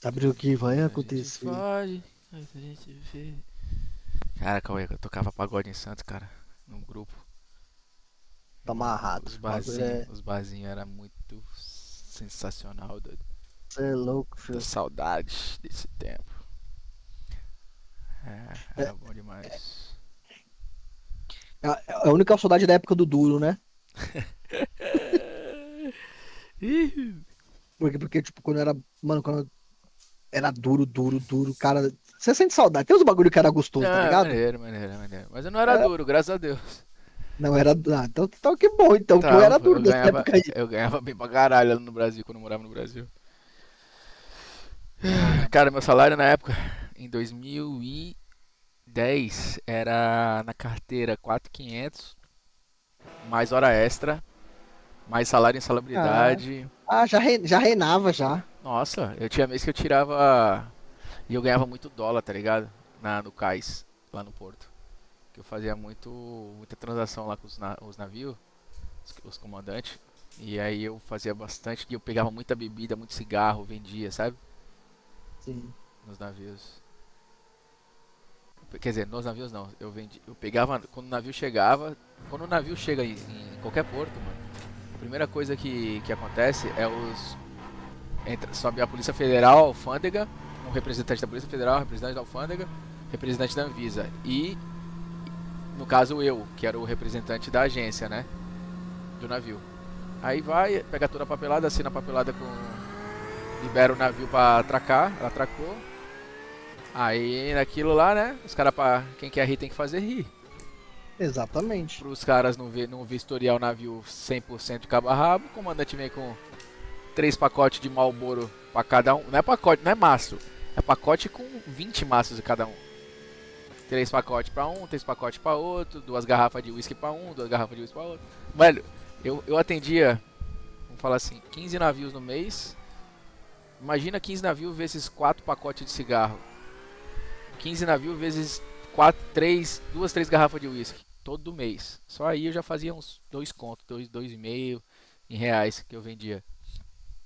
Sabe o que vai A gente acontecer? pode, mas a gente vê. Cara, Cauê, eu tocava pagode em Santos, cara, num grupo. Tá Mano, amarrado. os O bagulho barzinhos, é. os barzinhos era muito sensacional, doido. Cê é louco, Da filho. saudade desse tempo. É, É, era bom demais. é a única saudade da época do duro, né? Ih, Porque, tipo, quando era. Mano, quando era duro, duro, duro, cara. Você sente saudade. Tem uns bagulho que era gostoso, tá não, ligado? maneiro, maneiro, maneiro. Mas eu não era É, duro, graças a Deus. não era. Ah, então que bom, então, que eu Tava, era pô, duro nessa época aí. eu ganhava bem pra caralho lá no Brasil, quando eu morava no Brasil. Ah, Cara, meu salário na época, em 2010, era na carteira 4.500, mais hora extra, mais salário em ah, salubridade. já reinava já. Nossa, eu tinha mês que eu tirava. E eu ganhava muito dólar, tá ligado? No cais, lá no Porto. Que eu fazia muita transação lá com os navios, os comandantes. E aí eu fazia bastante, e eu pegava muita bebida, muito cigarro, vendia, sabe? Sim. Nos navios. Quer dizer, nos navios não. Eu vendi, eu pegava quando o navio chegava. Quando o navio chega em qualquer porto, mano, a primeira coisa que acontece é sobe a Polícia Federal, a alfândega, um representante da Polícia Federal, um representante da alfândega, representante da Anvisa e, no caso, eu, que era o representante da agência, né, do navio. Aí vai, pega toda a papelada, assina a papelada com, libera o navio pra atracar, ela atracou. Aí naquilo lá, né, os caras, quem quer rir tem que fazer rir. Exatamente. Para os caras não vistoriar o navio 100% de cabo a rabo, o comandante vem com 3 pacotes de Marlboro para cada um. Não é pacote, não é maço. É pacote com 20 maços de cada um. 3 pacotes para um, 3 pacotes para outro, 2 garrafas de uísque para um, 2 garrafas de uísque para outro. Velho, eu atendia, vamos falar assim, 15 navios no mês. Imagina 15 navios vezes 4 pacotes de cigarro. 15 navios vezes 4, 3, 2, 3 garrafas de uísque. Todo mês. Só aí eu já fazia uns 2 contos, 2,5 em reais que eu vendia.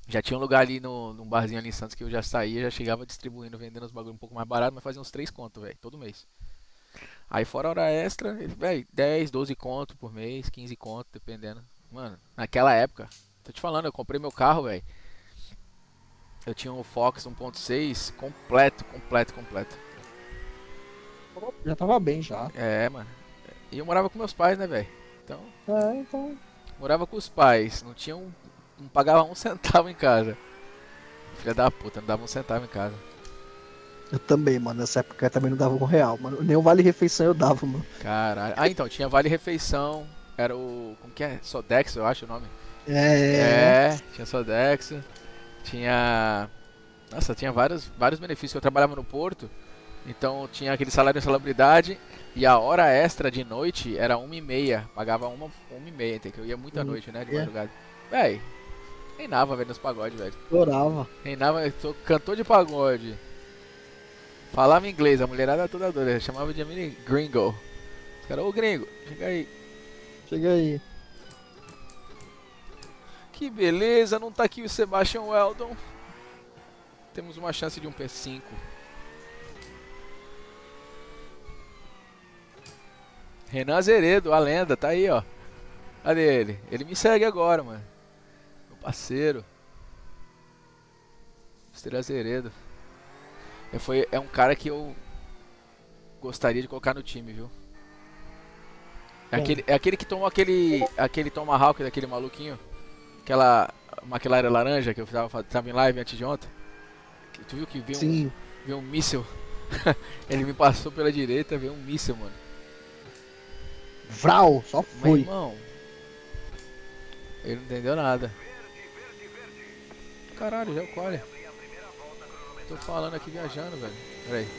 Já tinha um lugar ali num barzinho ali em Santos que eu já saía, já chegava distribuindo, vendendo os bagulho um pouco mais barato, mas fazia uns 3 contos, velho, todo mês. Aí fora hora extra, velho, 10, 12 conto por mês, 15 conto, dependendo. Mano, naquela época, tô te falando, eu comprei meu carro, velho. Eu tinha um Fox 1.6 completo, completo, completo. Já tava bem já. É, mano. E eu morava com meus pais, né, velho? Então, É, então. morava com os pais, não pagava um centavo em casa. Filha da puta, não dava um centavo em casa. Eu também, mano. Nessa época eu também não dava R$ 1, mano. Nem o Vale Refeição eu dava, mano. Caralho. Ah, então, tinha Vale Refeição. Era o. Como que é? Sodex, eu acho o nome. É. É, tinha Sodex. Tinha. Nossa, tinha vários benefícios. Eu trabalhava no Porto, então tinha aquele salário de salubridade. E a hora extra de noite era 1h30. Pagava uma e meia, que eu ia muita noite, né? De É, madrugada. Véi, reinava, velho, nos pagodes, velho. adorava. Reinava, eu sou cantor de pagode. Falava inglês, a mulherada toda doida. Chamava de mini gringo. Os caras, ô gringo, chega aí. Chega aí. Que beleza, não tá aqui o Sebastian Weldon. Temos uma chance de um P5. Renan Azeredo, a lenda, tá aí, ó. Cadê ele? Ele me segue agora, mano. Meu parceiro. Mr. Azeredo. É um cara que eu gostaria de colocar no time, viu? Quem? É aquele que tomou aquele Tomahawk daquele maluquinho. Aquela McLaren laranja que eu tava em live antes de ontem. Tu viu que Sim. veio um míssil? Ele me passou pela direita, veio um míssil, mano. Vral, só Mas foi. irmão, ele não entendeu nada. Caralho, já é o qual? Tô falando aqui viajando, velho. Pera aí.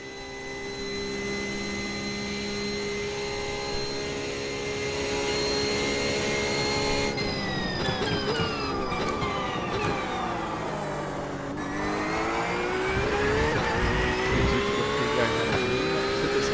Acredito que eu fiquei viajando aqui. Não sei se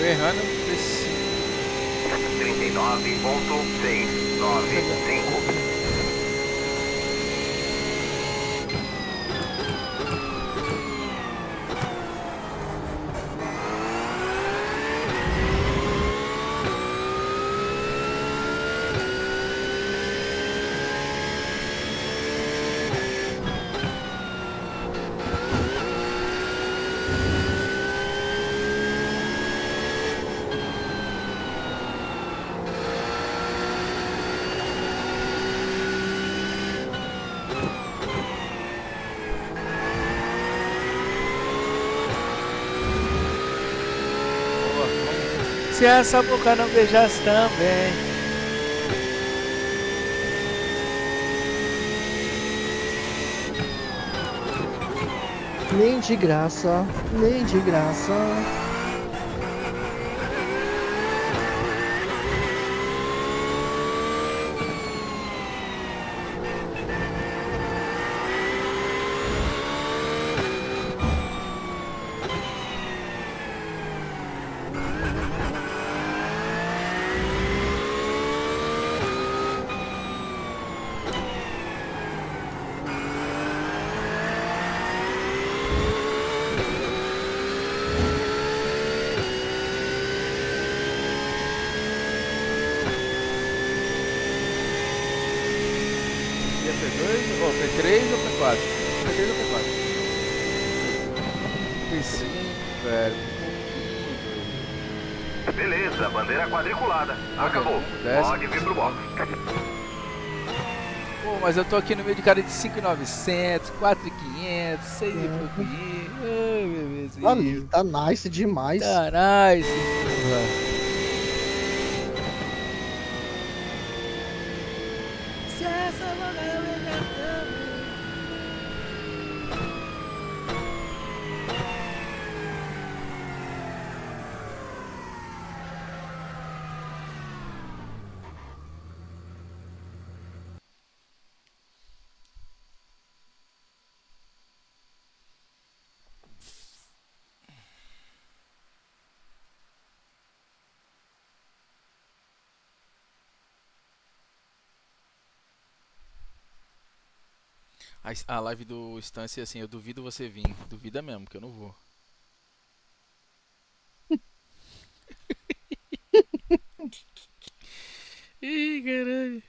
errando esse. 39.695. Se essa boca não beijasse também. Nem de graça, nem de graça. E a P2 ou P3 ou P4? P3 ou P4? P5, velho. Beleza, bandeira quadriculada. Acabou. Desce. Pode vir pro box. Pô, mas eu tô aqui no meio de cara de 5.900, 4.500, 6 e pouquinho. Ai, bebezinho. Ali, tá nice demais. Tá nice, porra. Se essa boca não beijasse também. A live do Stance, assim, eu duvido você vir. Duvida mesmo, que eu não vou. Ih, caralho.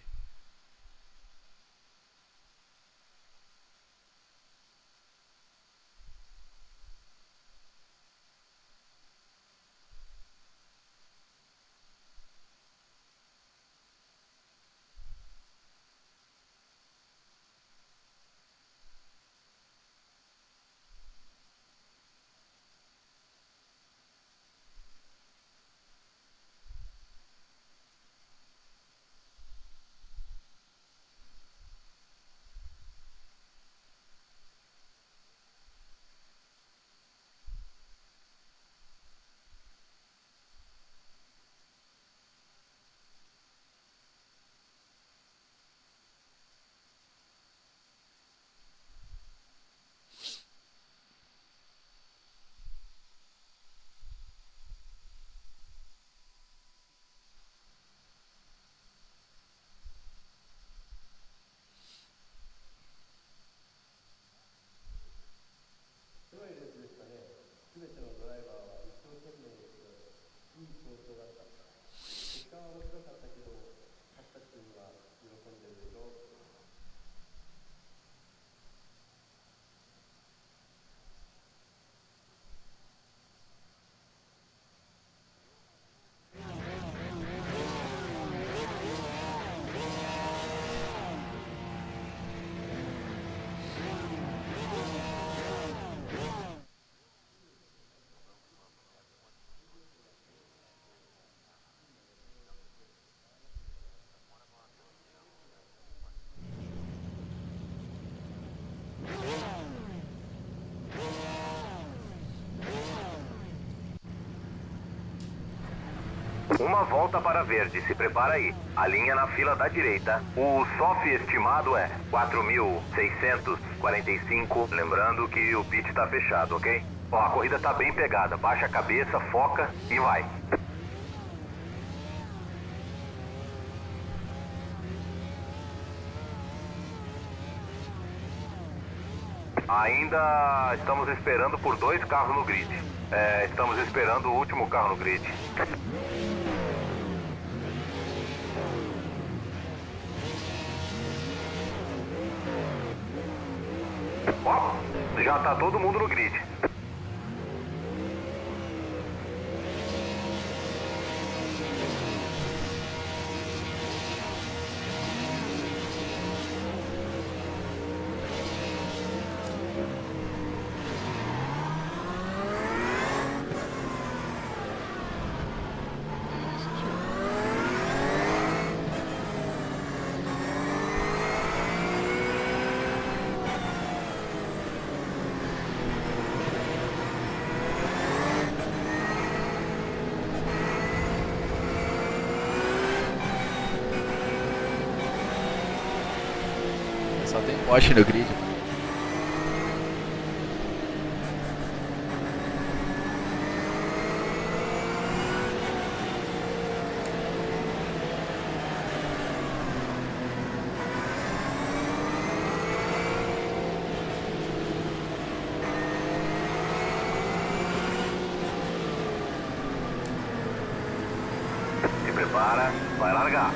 Uma volta para verde, se prepara aí. A linha na fila da direita. O SOF estimado é 4.645. Lembrando que o pit tá fechado, ok? Ó, a corrida tá bem pegada. Baixa a cabeça, foca e vai. Ainda estamos esperando por 2 carros no grid. Estamos esperando o último carro no grid. Ó, já tá todo mundo no grid. Só tem poste no grid. Se prepara, vai largar.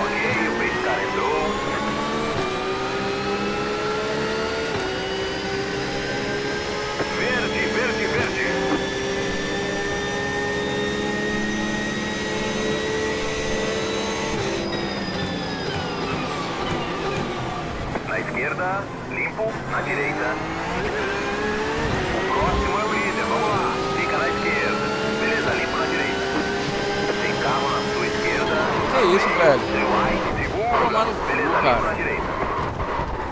Ok, o pace car entrou. Verde, verde, verde. Na esquerda, limpo, na direita. O próximo é o líder, vamos lá. Fica na esquerda. Beleza, limpo na direita. Tem carro na sua esquerda. Que isso, velho? Você vai, segura. Tomar no cu, Beleza, limpo cara. na direita.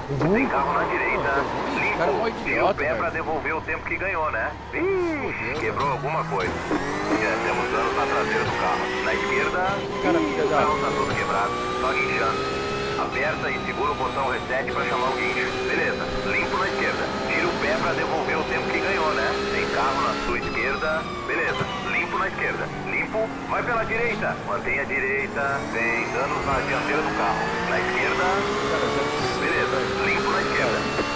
Uhum. Tem carro na direita. O cara é mó Limpo. Tira o idiota, pé velho. pra devolver o tempo que ganhou, né? Ixi, quebrou alguma coisa. Temos danos na traseira do carro. Na esquerda, Cara, filha o da... carro tá todo quebrado. Só guinchando. Aperta e segura o botão reset pra chamar o guincho. Beleza, limpo na esquerda. Tira o pé pra devolver o tempo que ganhou, né? Tem carro na sua esquerda. Beleza, limpo na esquerda. Limpo, vai pela direita. Mantenha a direita. Tem danos na dianteira do carro. Na esquerda. Beleza, limpo na esquerda.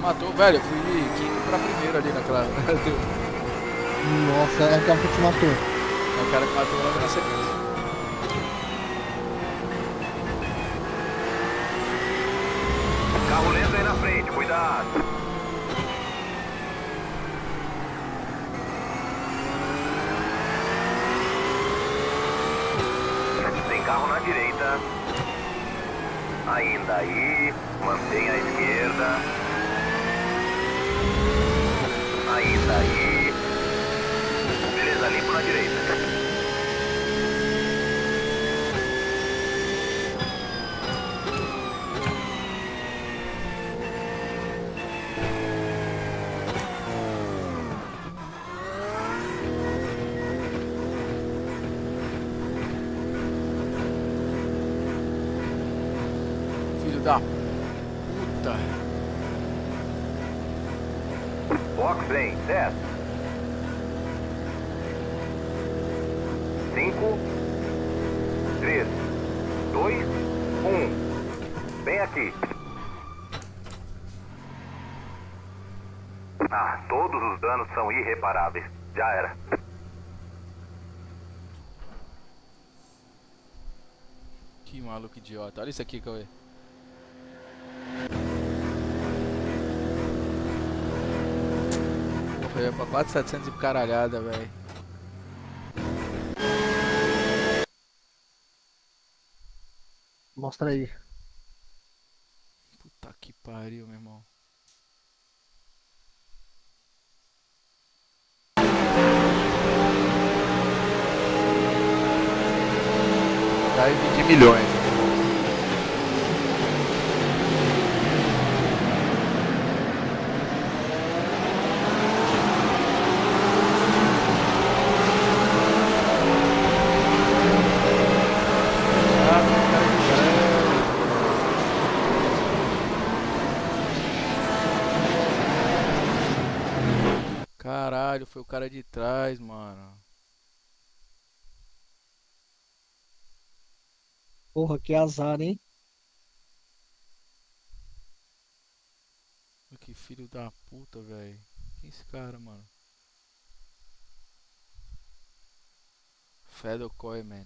Matou, velho. Eu fui quinto pra primeiro ali naquela... Nossa, é o carro que te matou. É o cara que matou logo na sequência. Carro lento aí na frente, cuidado. Tem carro na direita. Ainda aí, mantenha a esquerda. Ainda aí. Beleza, limpo na direita. Filho da puta. Box em 10. 5, 3, 2, 1. Bem aqui. Ah, todos os danos são irreparáveis. Já era. Que maluco idiota. Olha isso aqui, Cauê. Foi pra 4.700 e caralhada, velho. Mostra aí. Puta que pariu, meu irmão. Drive de milhões. Caralho, foi o cara de trás, mano. Porra, que azar, hein? Que filho da puta, velho. Quem é esse cara, mano? Fedor Koeman.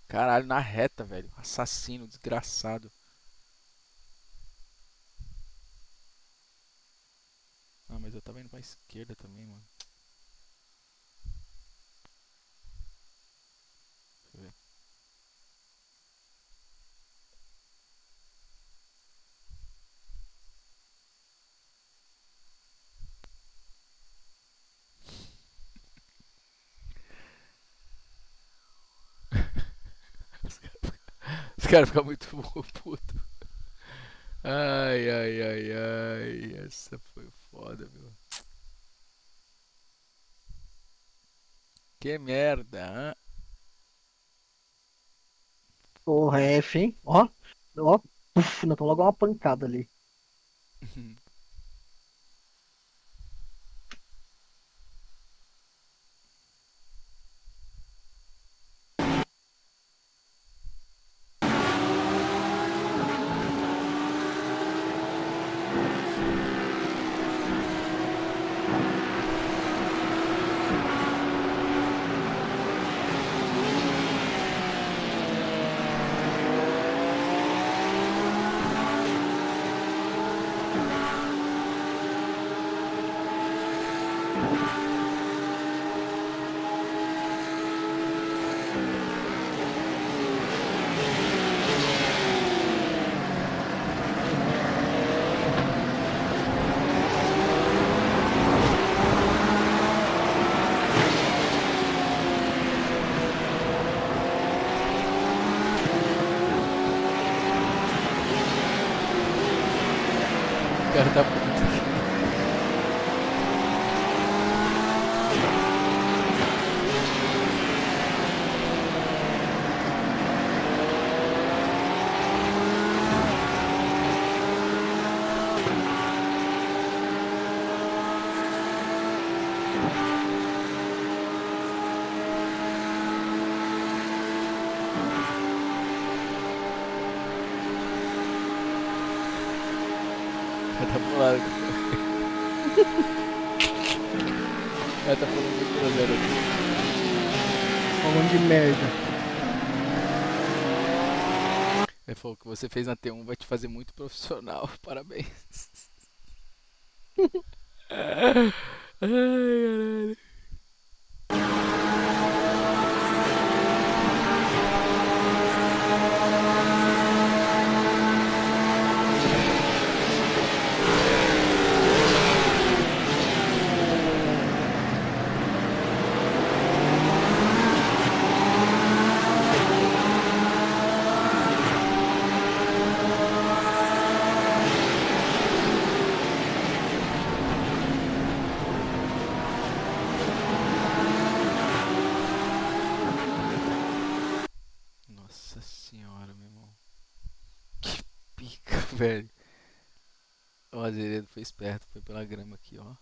Caralho, na reta, velho. Assassino, desgraçado. Ah, mas eu tava indo pra esquerda também, mano. Deixa eu ver. Os caras ficam muito puto. Ai, ai, ai, ai. Essa foi foda, meu. Que merda, Porra, F, hein? Ó, ó. Uf, não, logo uma pancada ali. hã? O cara tá puto. O cara tá bolado. O cara tá falando muito groselha aqui. Falando de merda. Ele falou que você fez na T1 vai te fazer muito profissional. Parabéns. Ai, caralho. Nossa senhora, meu irmão. Que pica, velho. O Azeredo foi esperto, foi pela grama aqui, ó.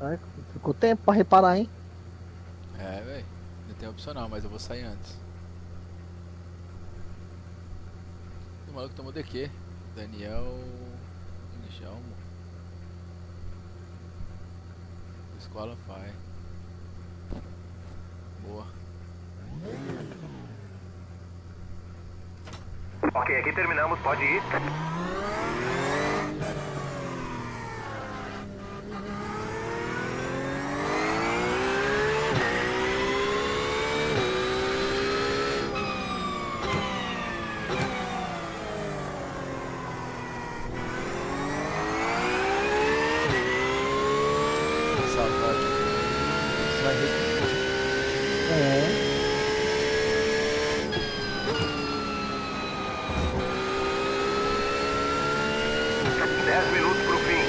Ai, ficou tempo pra reparar, hein? É, velho. Não tem opcional, mas eu vou sair antes. O maluco tomou DQ. Daniel. Djalmo. Disqualify. Boa. Ok, aqui terminamos, pode ir. Saudade. Vai ver. É. 10 minutos pro fim.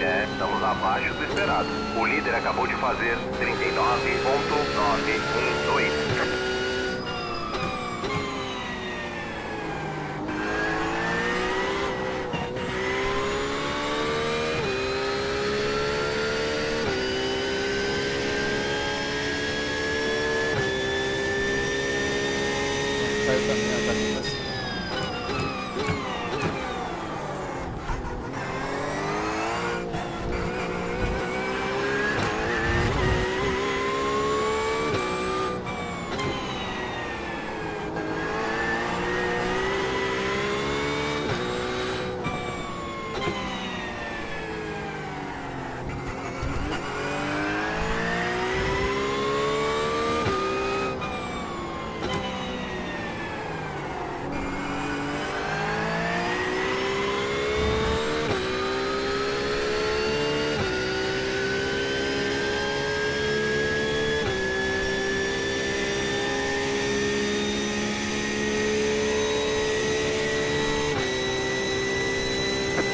É, estamos abaixo do esperado. O líder acabou de fazer 39,912. Saiu caminhando, tá aqui pra cima.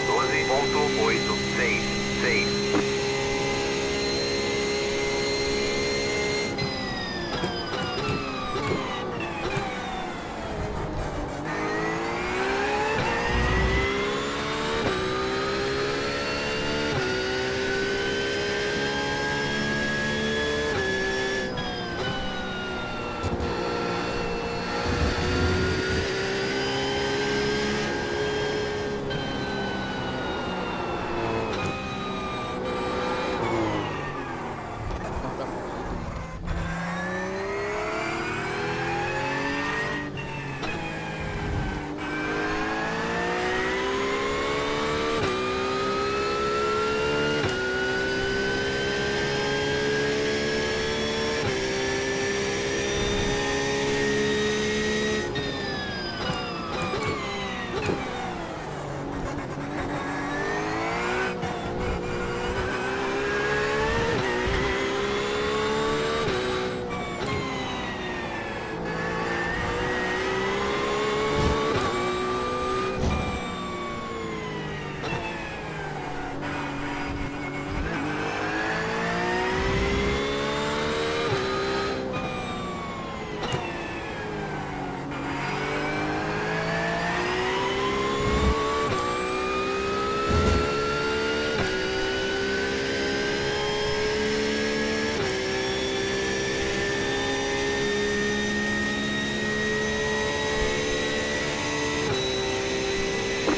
Doze ponto oito seis seis. Não tá com.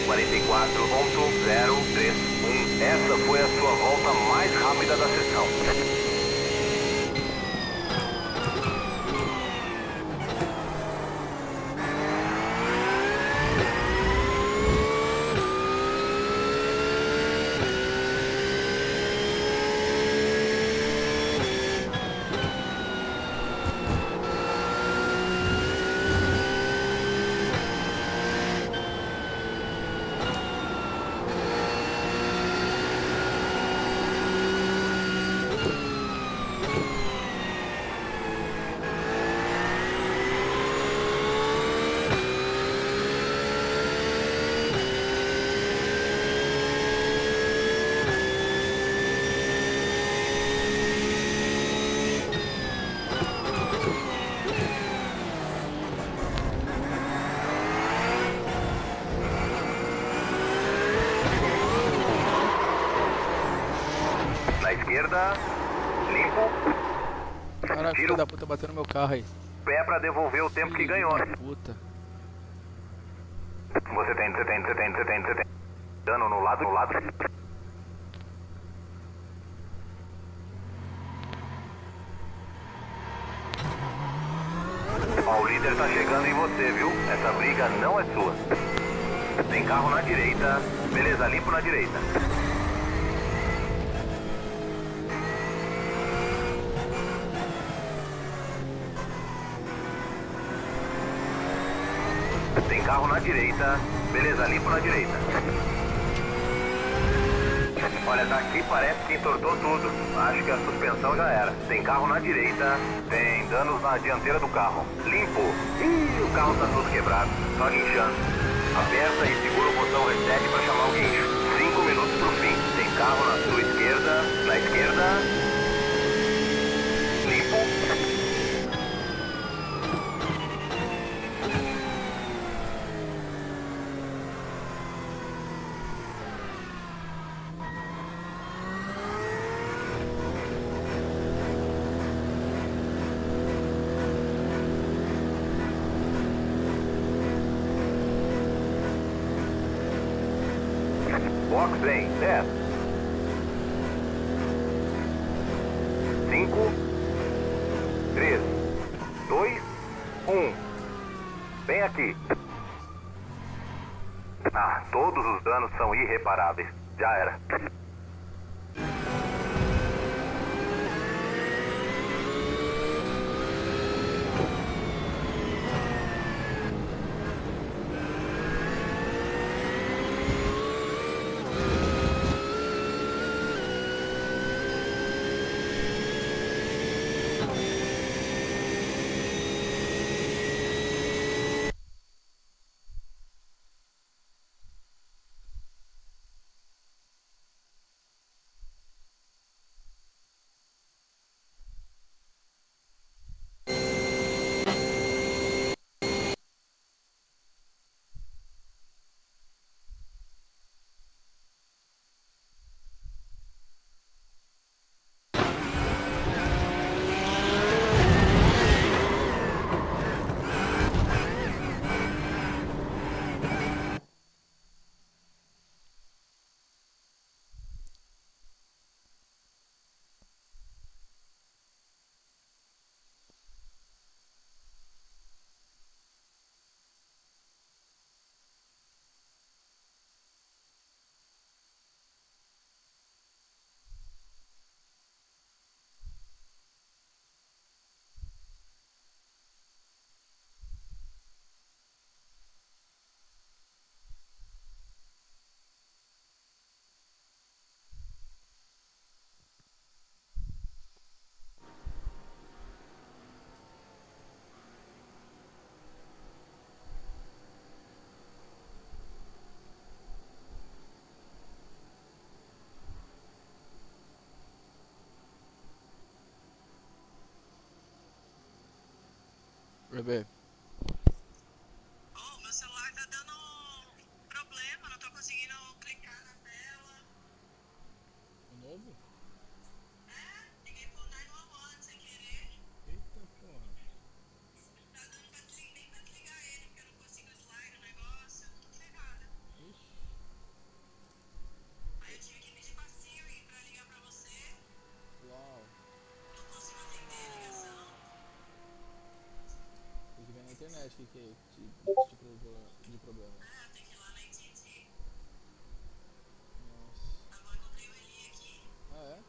Quarenta e quatro ponto zero três um. Essa foi a sua volta mais rápida da sessão. esquerda. Limpo. Caraca, filho da puta bateu no meu carro aí. Pé pra devolver o tempo que ganhou. Filho da puta. Você tem. Dano no lado. Ó, o líder tá chegando em você, viu? Essa briga não é sua. Tem carro na direita. Beleza, limpo na direita. Tem carro na direita. Beleza, limpo na direita. Olha, daqui parece que entortou tudo. Acho que a suspensão já era. Tem carro na direita. Tem danos na dianteira do carro. Limpo. Ih, o carro tá todo quebrado. Só guinchando. Aperta e segura o botão reset pra chamar o guincho. 5 minutos pro fim. Tem carro na sua esquerda. Na esquerda. Limpo. Box em 10. 5, 3, 2, 1. Vem aqui. Ah, todos os danos são irreparáveis. Já era. Bebê. Oh, meu celular tá dando problema, não tô conseguindo clicar na tela. O novo? Liguei pro 911 sem querer. Eita porra. Tá dando nem pra desligar ele, porque eu não consigo slide o negócio. Eu tô ferrada. Ixi. Aí eu tive que pedir pra Siri pra ligar pra você. Uau. Não consigo atender a ligação. Tem que ver na internet o que é esse tipo de problema. Tem que ir lá na AT&T. Nossa. Tá bom, encontrei o Eli aqui. Ah, é?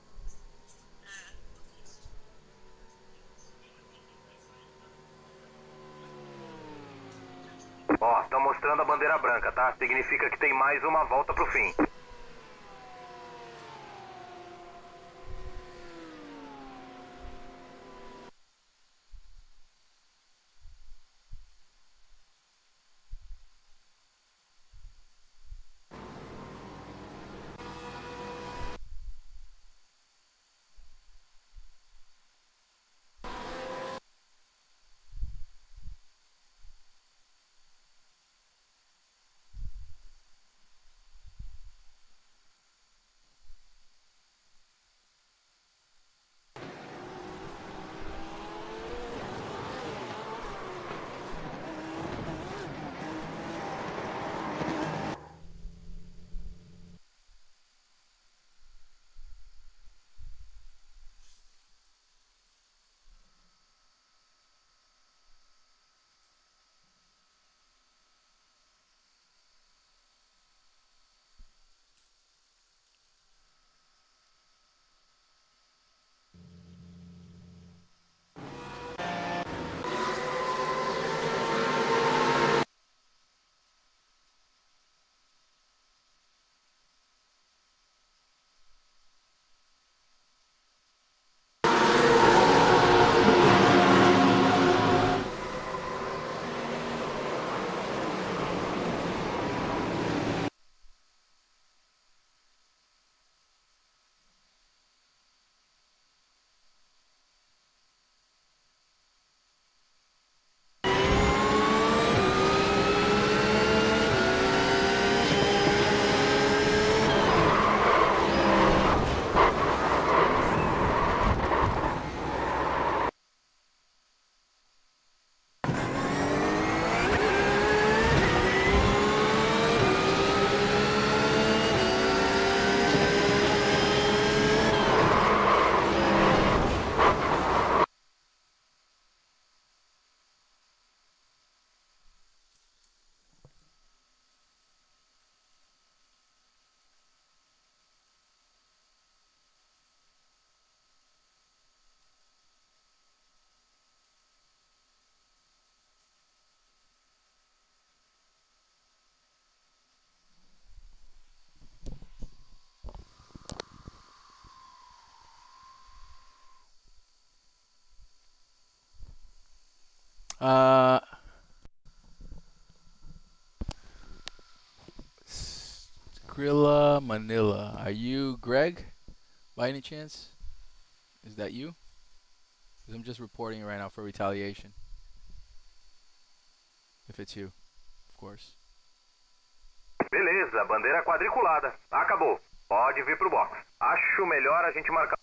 Ó, tá mostrando a bandeira branca, tá? Significa que tem mais uma volta pro fim. Uh, Skrilla Manila. Are you Greg, by any chance? Is that you? 'Cause I'm just reporting right now for retaliation. If it's you, of course. Beleza, bandeira quadriculada. Acabou. Pode vir pro box. Acho melhor a gente marcar.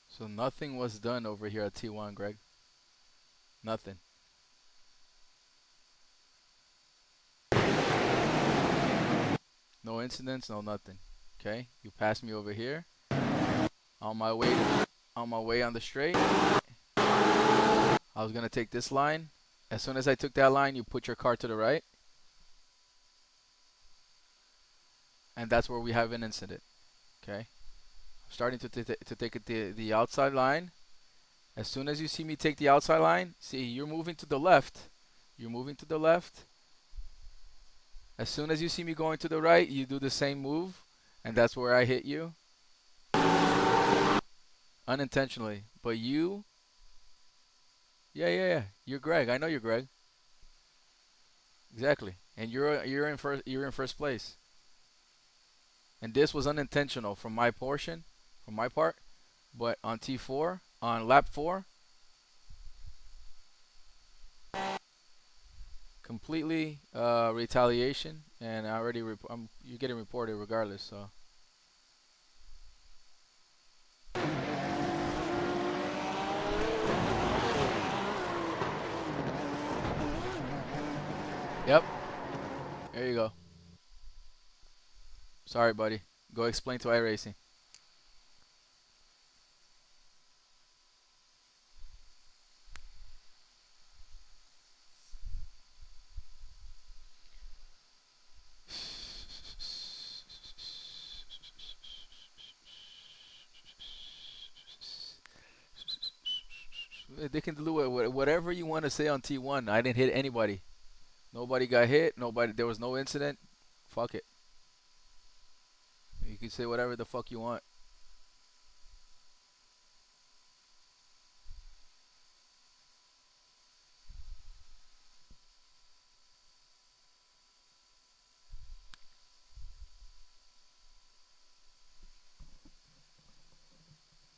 So nothing was done over here at T1, Greg. Nothing. No incidents, no nothing. Okay, you passed me over here. On my way on the straight. I was gonna take this line. As soon as I took that line, you put your car to the right. And that's where we have an incident. Okay. Starting to take it the outside line. As soon as you see me take the outside line, see you're moving to the left. You're moving to the left. As soon as you see me going to the right, you do the same move, and that's where I hit you. Unintentionally. But you, yeah. You're Greg. I know you're Greg. Exactly. And you're in first place. And this was unintentional from my part. But on T4, on lap 4, completely retaliation, and I already you're getting reported regardless. So yep, there you go. Sorry, buddy. Go explain to iRacing. They can do whatever you want to say on T1. I didn't hit anybody. Nobody got hit. There was no incident. Fuck it. You can say whatever the fuck you want.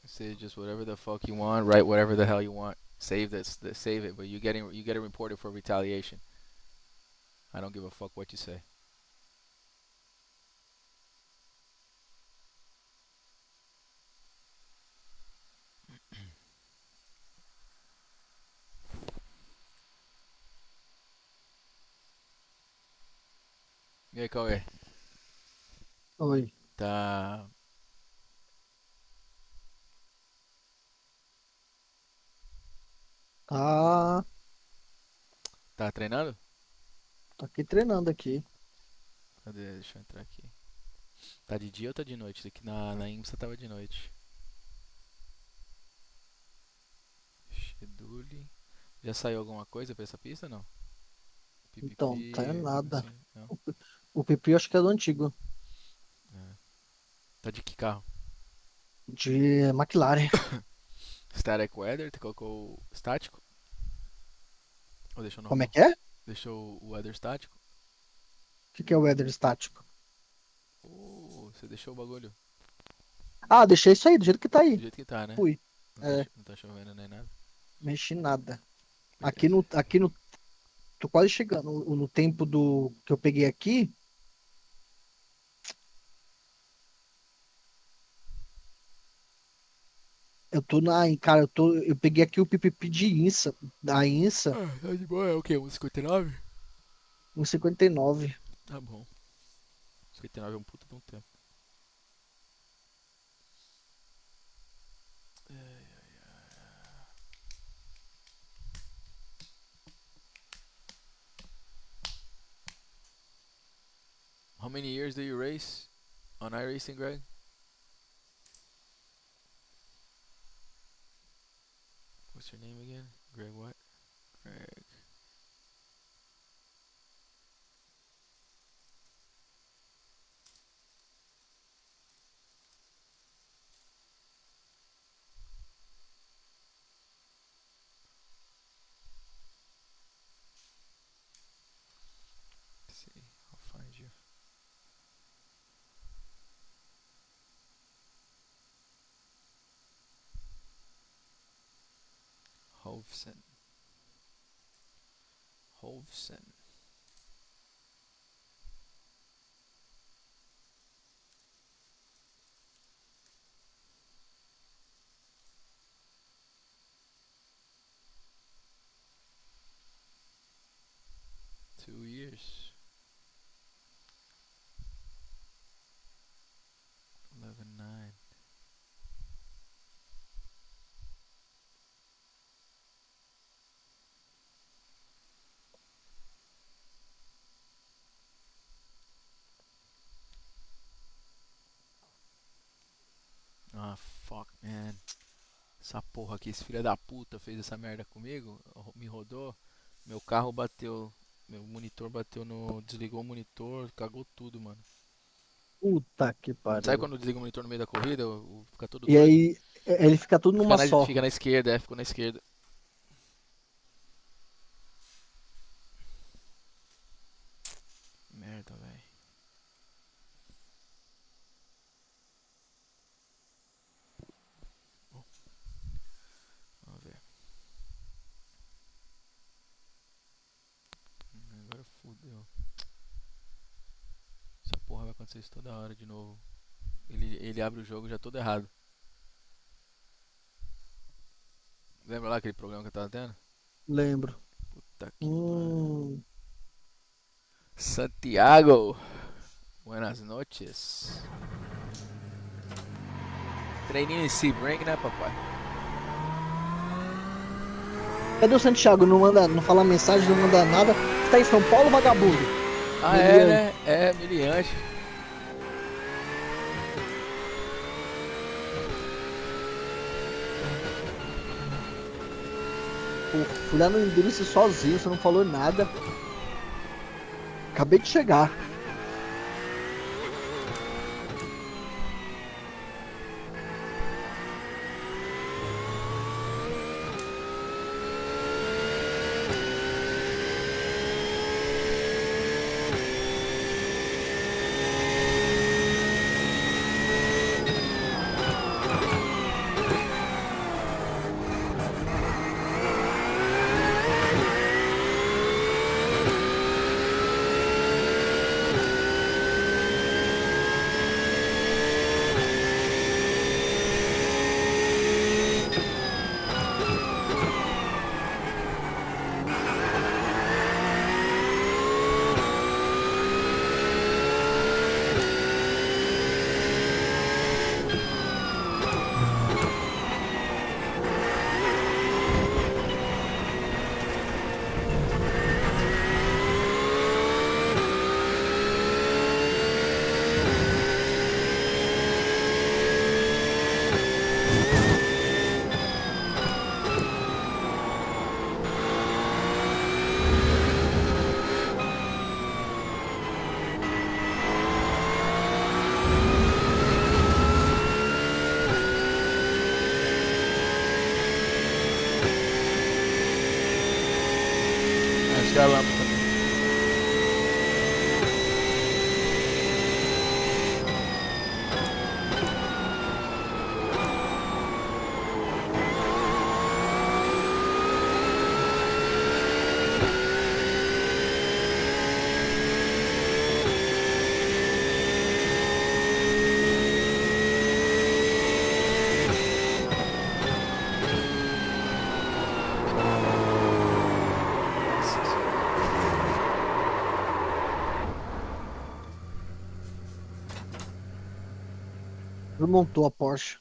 Say just whatever the fuck you want. Write whatever the hell you want. Save this. Save it. But you getting reported for retaliation. I don't give a fuck what you say. E aí, Cauê? Oi. Tá. Tá, Tá treinando? tô aqui treinando aqui. Cadê? Deixa eu entrar aqui. Tá de dia ou tá de noite? Aqui na IMSA tava de noite. Schedule. Já saiu alguma coisa pra essa pista não? Então, tá nada. assim, não. O Pipi eu acho que é do antigo, Tá de que carro? de McLaren. Static Weather? Tu colocou estático? Ou deixou normal? Como é que é? Deixou o weather estático? O que é o weather estático? Você deixou o bagulho Ah, deixei isso aí, do jeito que tá do aí. jeito que tá, né? Fui. Não É, não tá chovendo nem nada. mexi nada. Beleza. Aqui no, tô quase chegando no tempo do que eu peguei aqui. Eu tô cara, eu peguei aqui o PPP de INSA, da INSA, Ah, tá de boa, é o quê? 1,59? 1,59. Tá bom. 59 é um puta de um tempo. How many years do you race on iRacing, Greg? What's your name again? Greg what? Greg. Let's see, I'll find you. Hovsen. Hovsen. Two years. 11-9. Ah, fuck, man. Essa porra aqui, esse filho da puta fez essa merda comigo, me rodou, meu carro bateu, meu monitor bateu no, desligou o monitor, cagou tudo, mano. Puta que Sabe pariu. quando desliga o monitor no meio da corrida, fica todo E doido? aí, ele fica tudo numa só. Fica na esquerda, ficou na esquerda. Merda, velho. Vamos ver. Agora fudeu. Essa porra vai acontecer isso toda hora de novo. Ele abre o jogo já todo errado. Lembra lá aquele programa que eu tava tendo? Lembro. Puta que pariu. Hum, Santiago, buenas noches. Treininho em Sebring, né, papai? cadê o Santiago? Não manda, não fala mensagem, não manda nada. Você tá em São Paulo, vagabundo? Ah, é, Miliante. né? É, miliante. Pô, fui lá no Endurance sozinho, você não falou nada. Acabei de chegar. Acho que é a lâmpada também. montou a Porsche.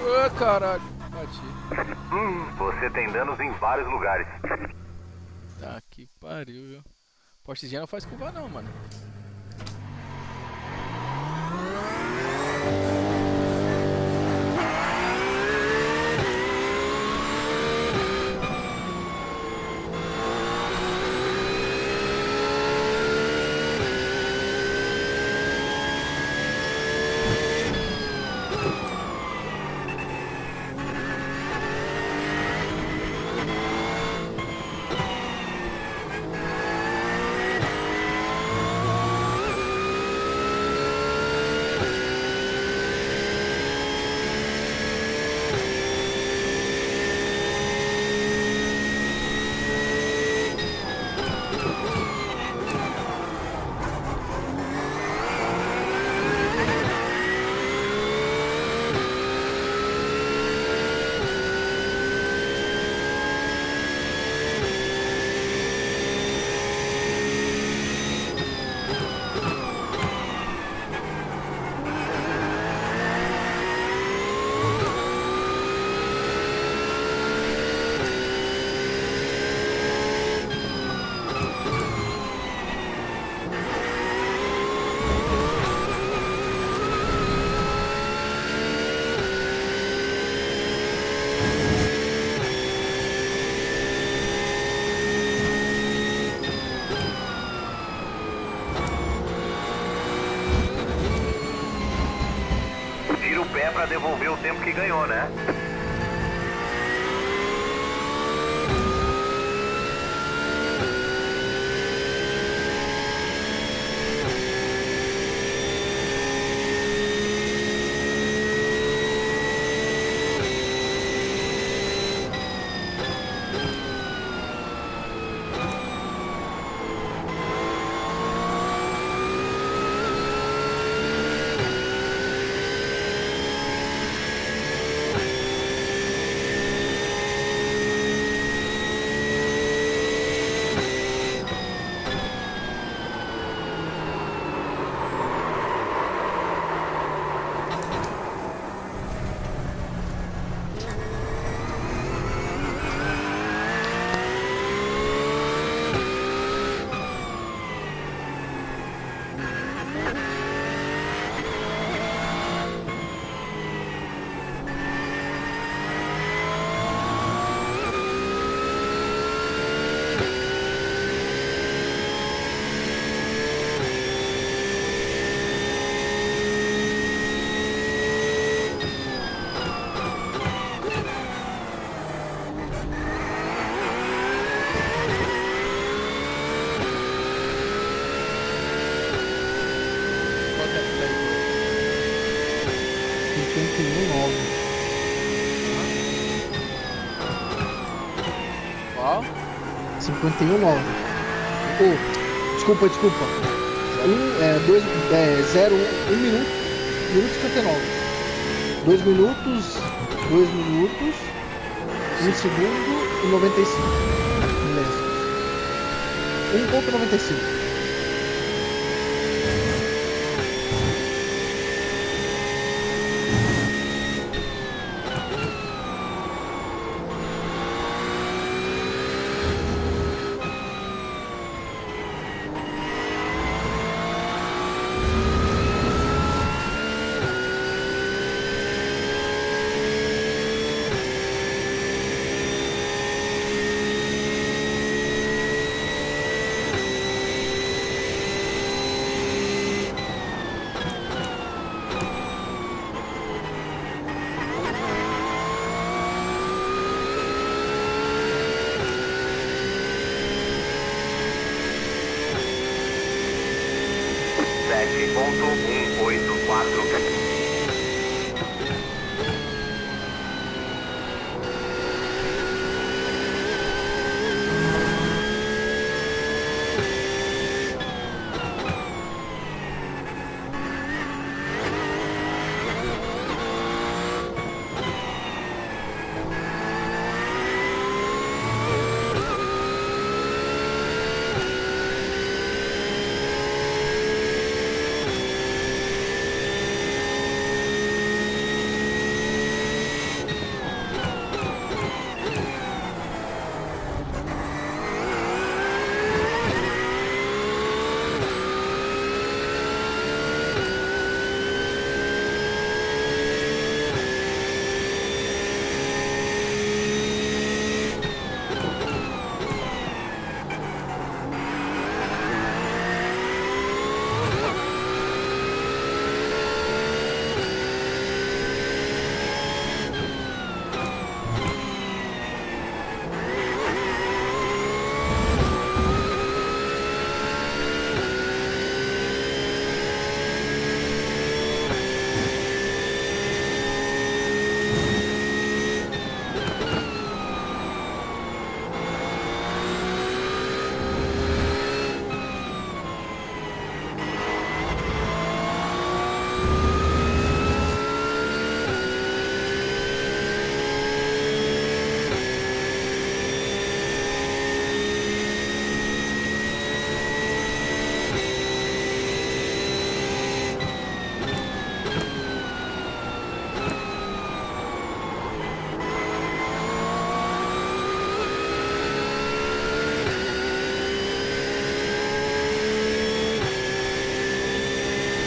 Ô, caralho. Bati. Você tem danos em vários lugares. Tá que pariu, viu? Postezinha não faz curva não, mano. Tira o pé pra devolver o tempo que ganhou, né? Qual? 51,9. Oh, desculpa. 1 minuto, 59. 2 minutos, 1 segundo e 95 milésimos. 1,95. Sete ponto 184.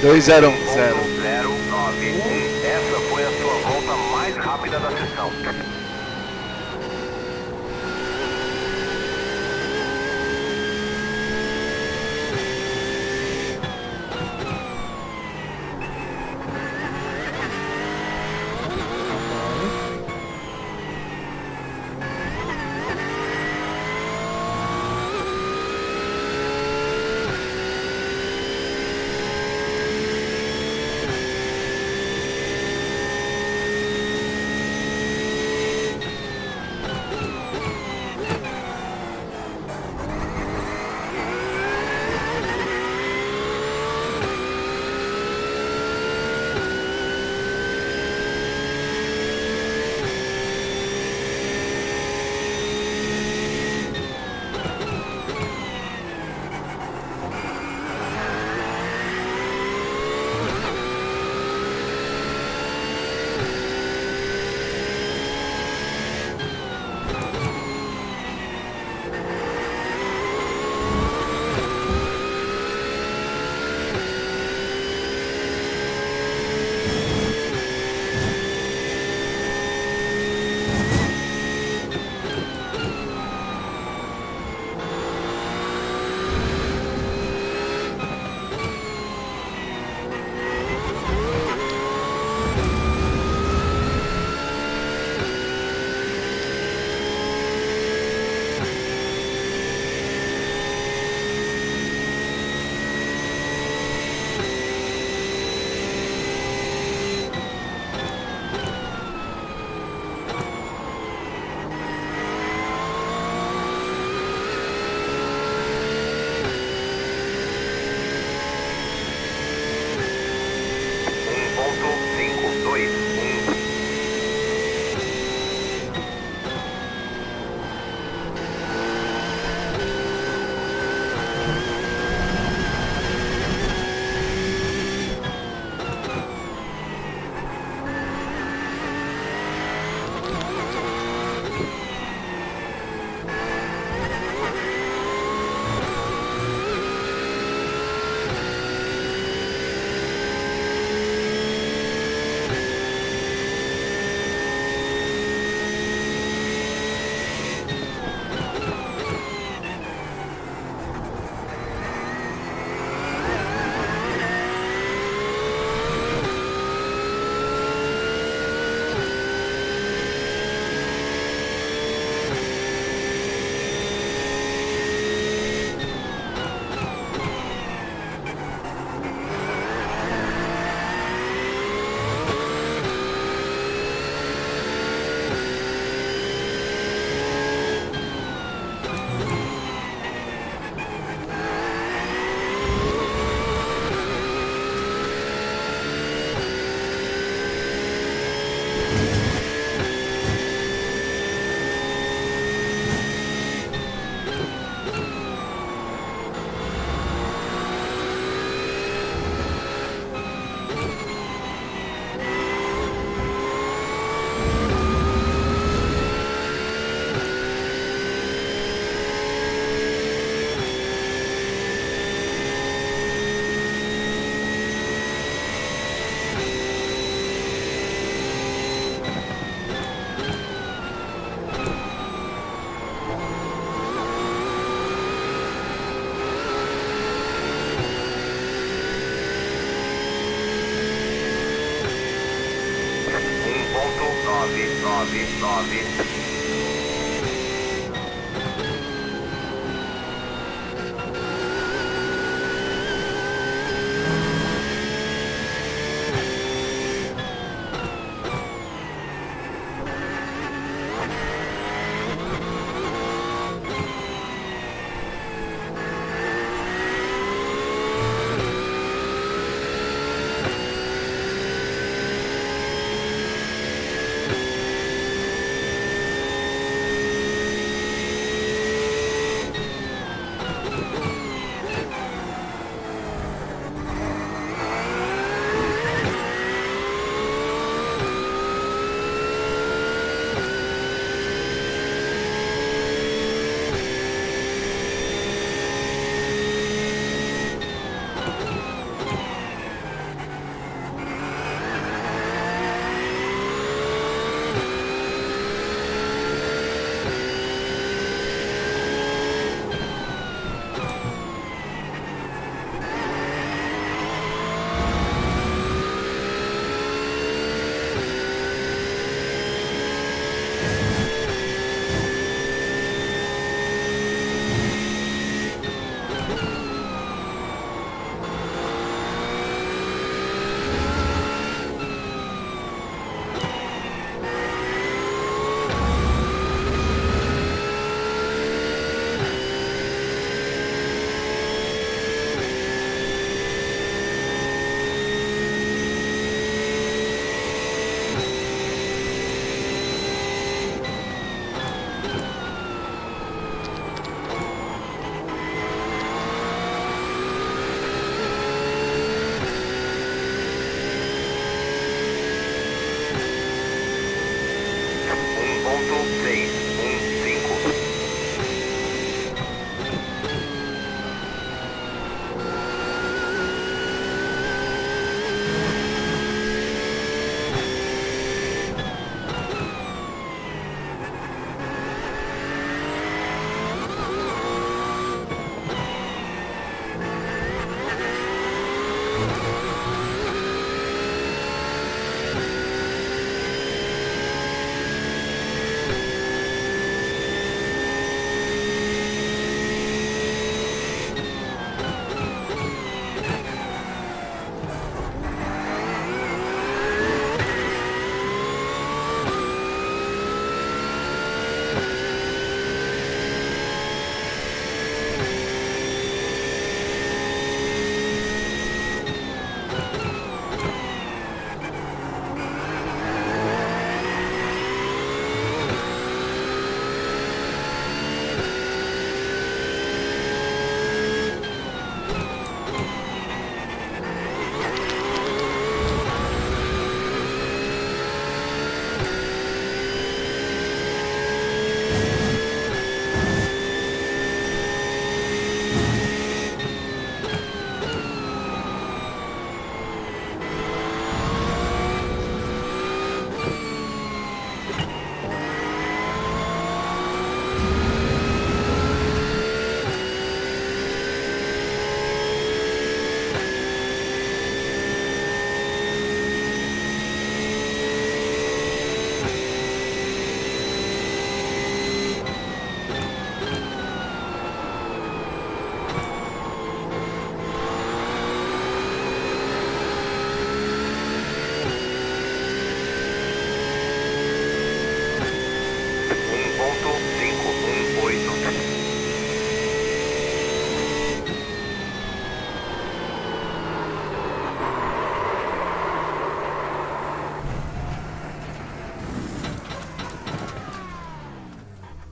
Dois zero 091. Essa foi a sua volta mais rápida da sessão. 999.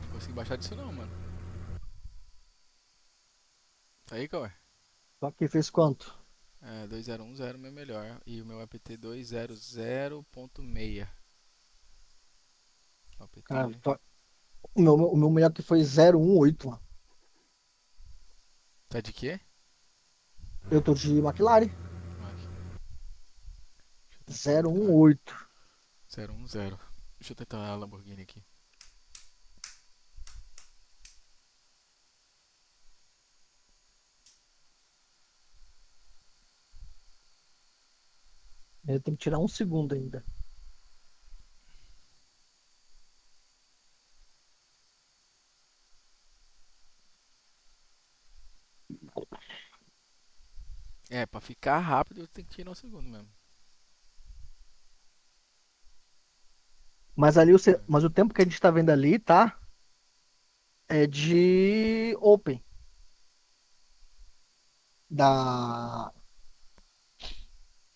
Não consegui baixar disso não, mano. Tá aí, Cauê? Só que fez quanto? É, 2010 o meu melhor. E o meu apt 200.6. Cara, Apt. o meu melhor que foi 018, mano. Tá de quê? Eu tô de McLaren. Aqui. Deixa eu tentar McLaren. 018. 010. Deixa eu tentar a Lamborghini aqui. Eu tenho que tirar um segundo ainda. Pra ficar rápido, tem que tirar um segundo mesmo. Mas mas o tempo que a gente tá vendo ali, tá? É de Open. Da,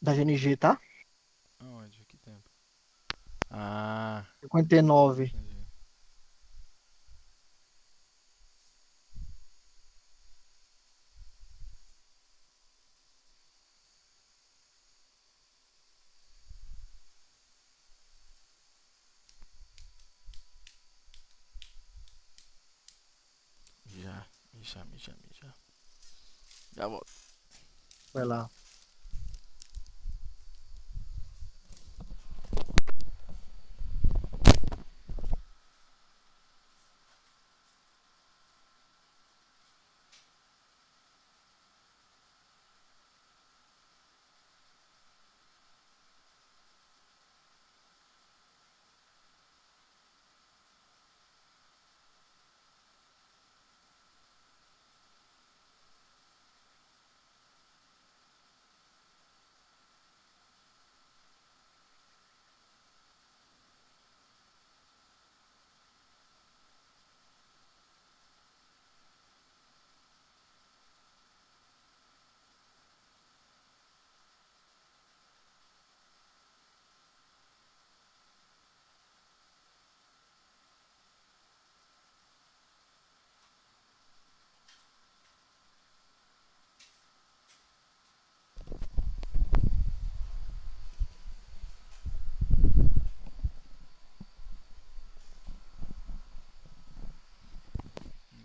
da GNG, tá? Aonde? Que tempo? Ah, 59. entendi. Já, já. Já volto. Vai lá.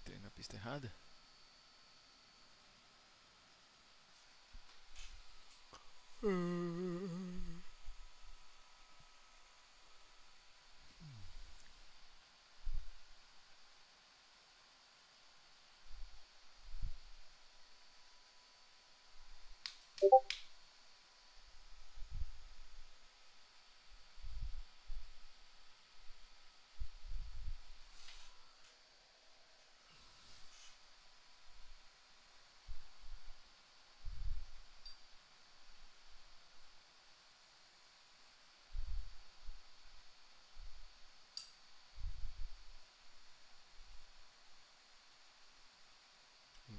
Entrei na pista errada?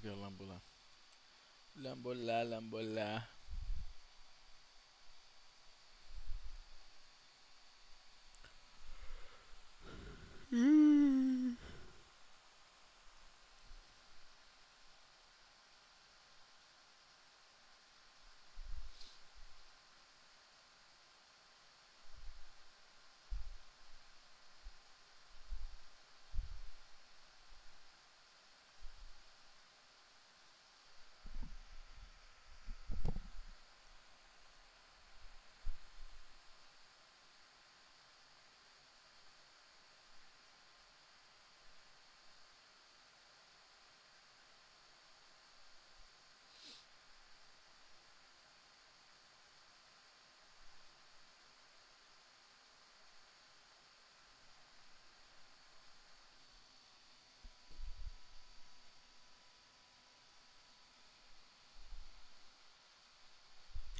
Vamos ver o Lambo lá. Lambo lá.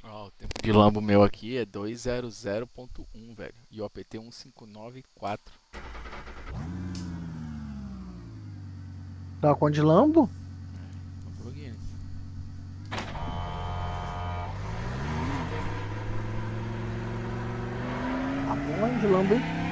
Ó, o tempo de Lambo meu aqui é 2:00.1, velho. E o APT 1:59.4. Tá com de Lambo? Lamborghini. Tá bom, hein, de Lambo, hein?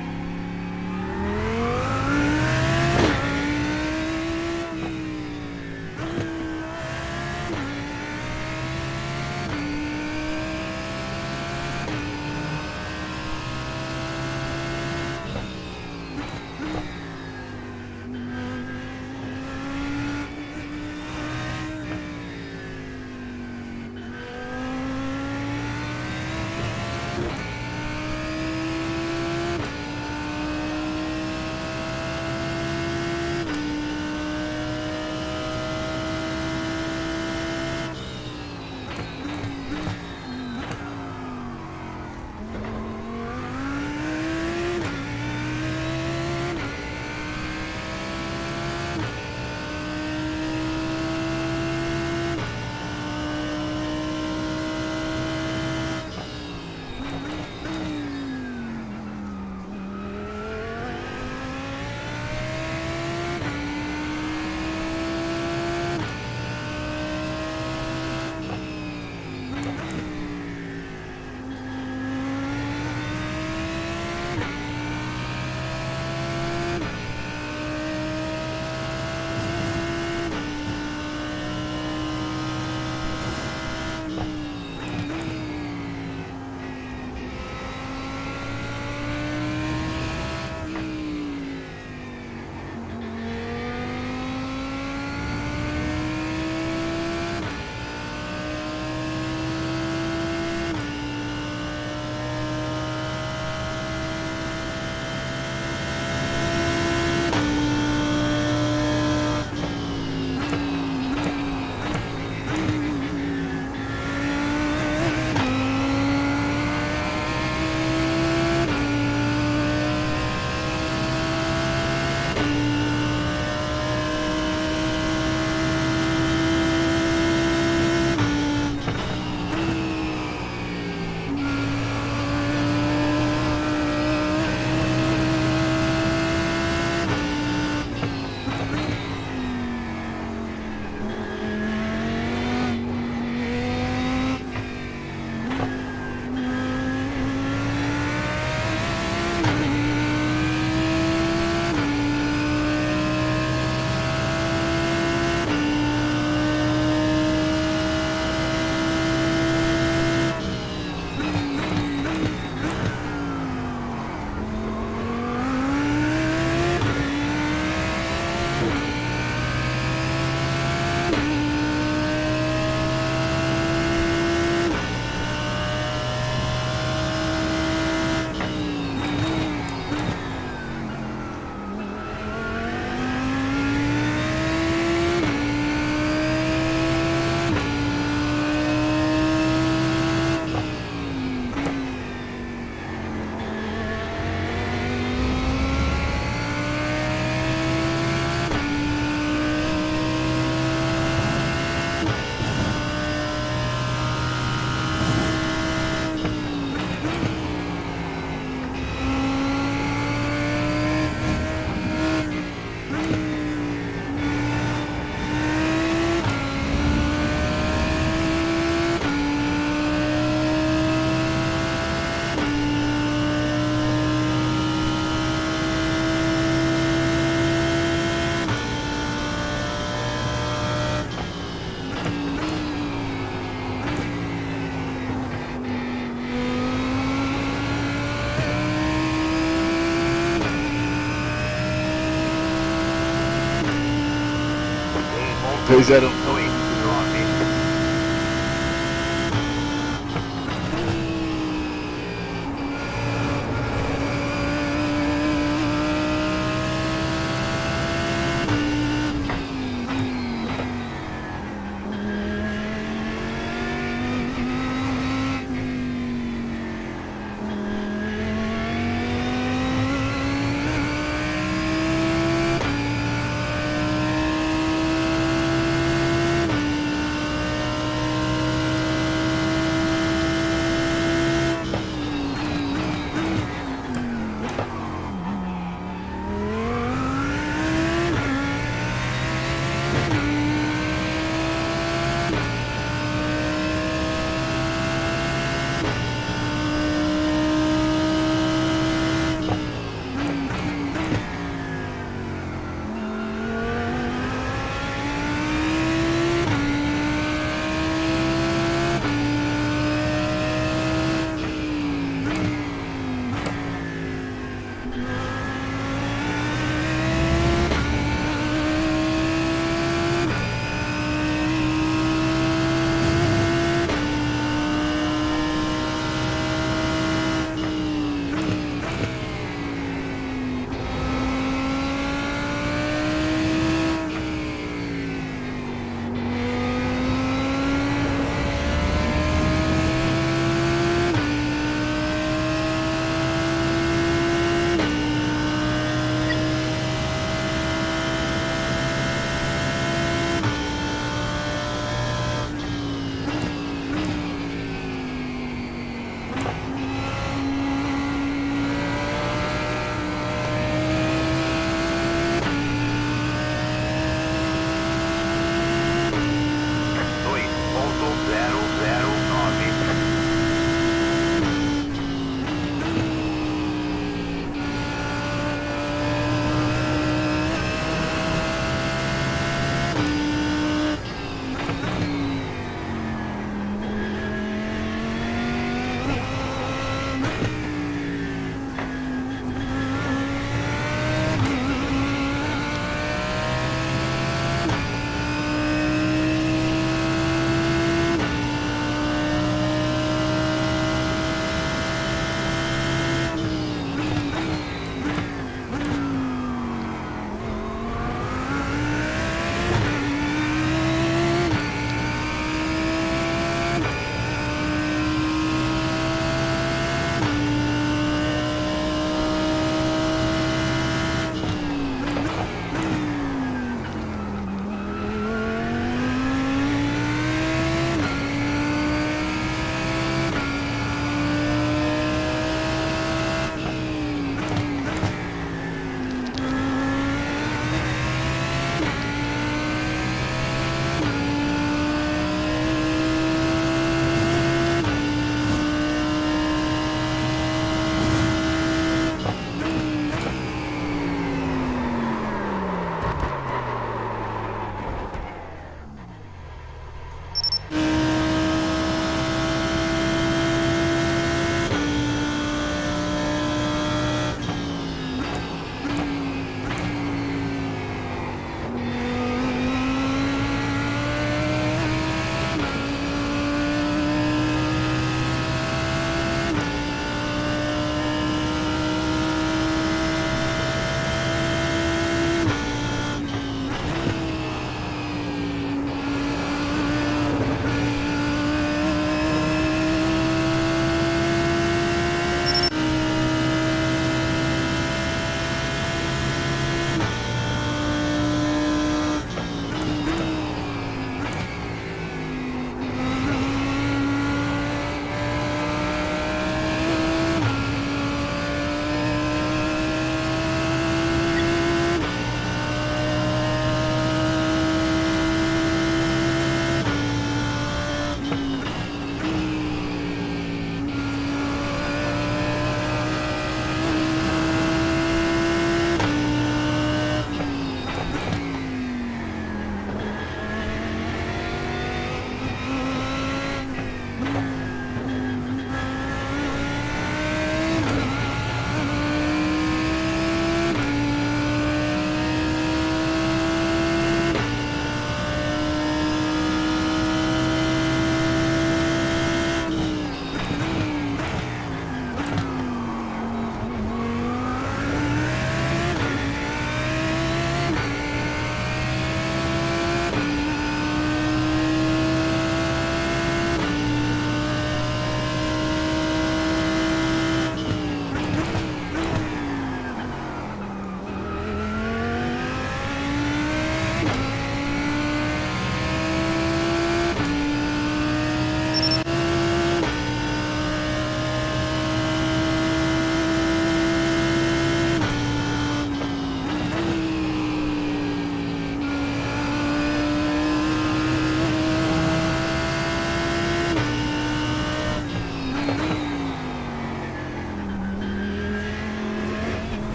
201. 29.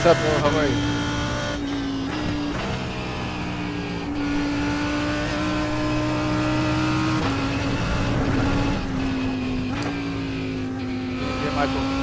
What's up, bro? How are you? Yeah, Michael.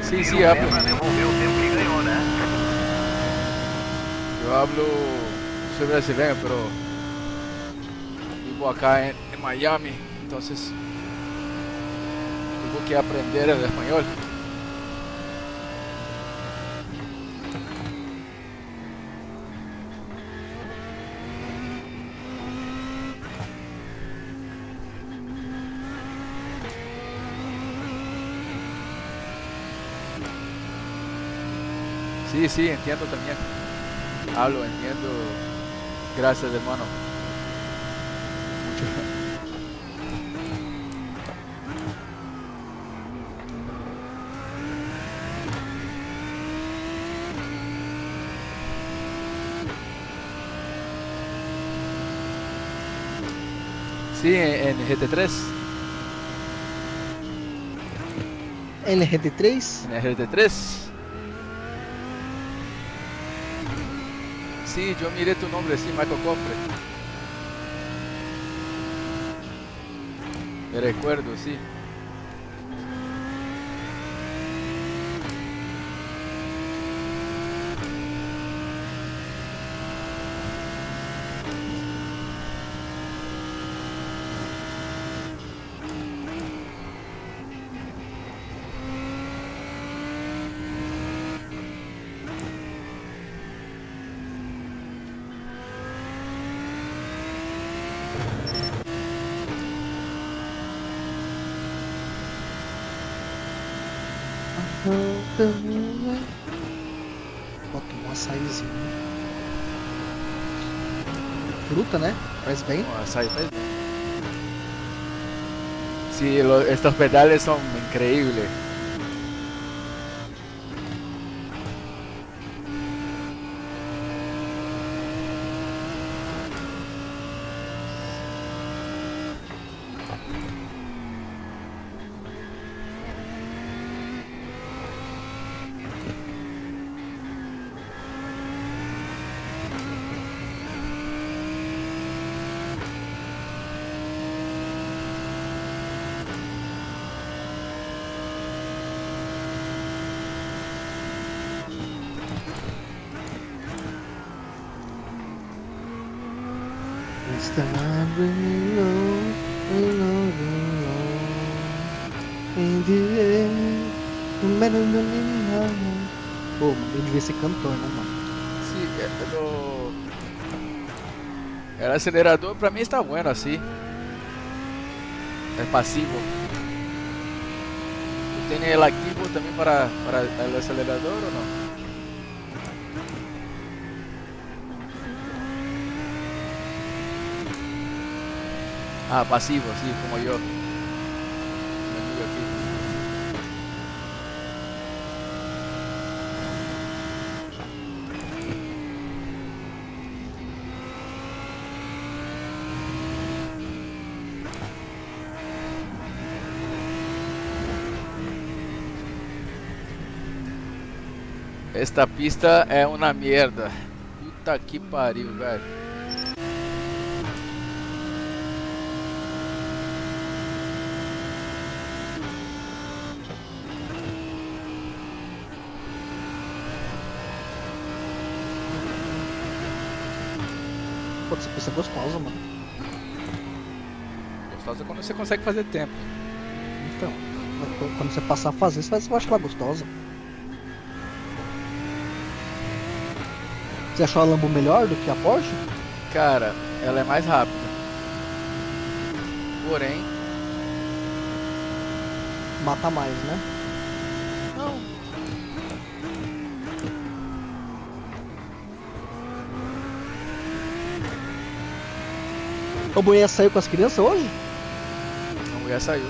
Sí, sí, Tira o pé hablo. pra devolver o tempo que ganhou, né? Yo hablo, soy brasileño, pero vivo acá en Miami, entonces tengo que aprender el español. Sí, sí, entiendo también. Hablo, entiendo. Gracias, hermano. Sí, en GT3. LGT3? En el GT3. Sí, yo miré tu nombre, sí, Michael Cofre. Me recuerdo, sí. Bota um açaizinho. Fruta, né? Faz bem. No, açaí faz bien. Sí, estos pedales son increíbles. Pô, eu devia ser cantor, né, mano? Sí, el acelerador para mí está bueno así. Es pasivo. ¿Tiene el activo también para el acelerador o no? Ah, pasivo, sí, como yo. Me miro aquí. Esta pista é uma merda. Puta que pariu, velho. Pô, essa pista é gostosa, mano. Gostosa quando você consegue fazer tempo. Então, quando você passar a fazer, você vai achar ela gostosa. Você achou a Lambo melhor do que a Porsche? Cara, ela é mais rápida. Porém, Mata mais, né? não. O Boinha saiu com as crianças hoje? mulher saiu.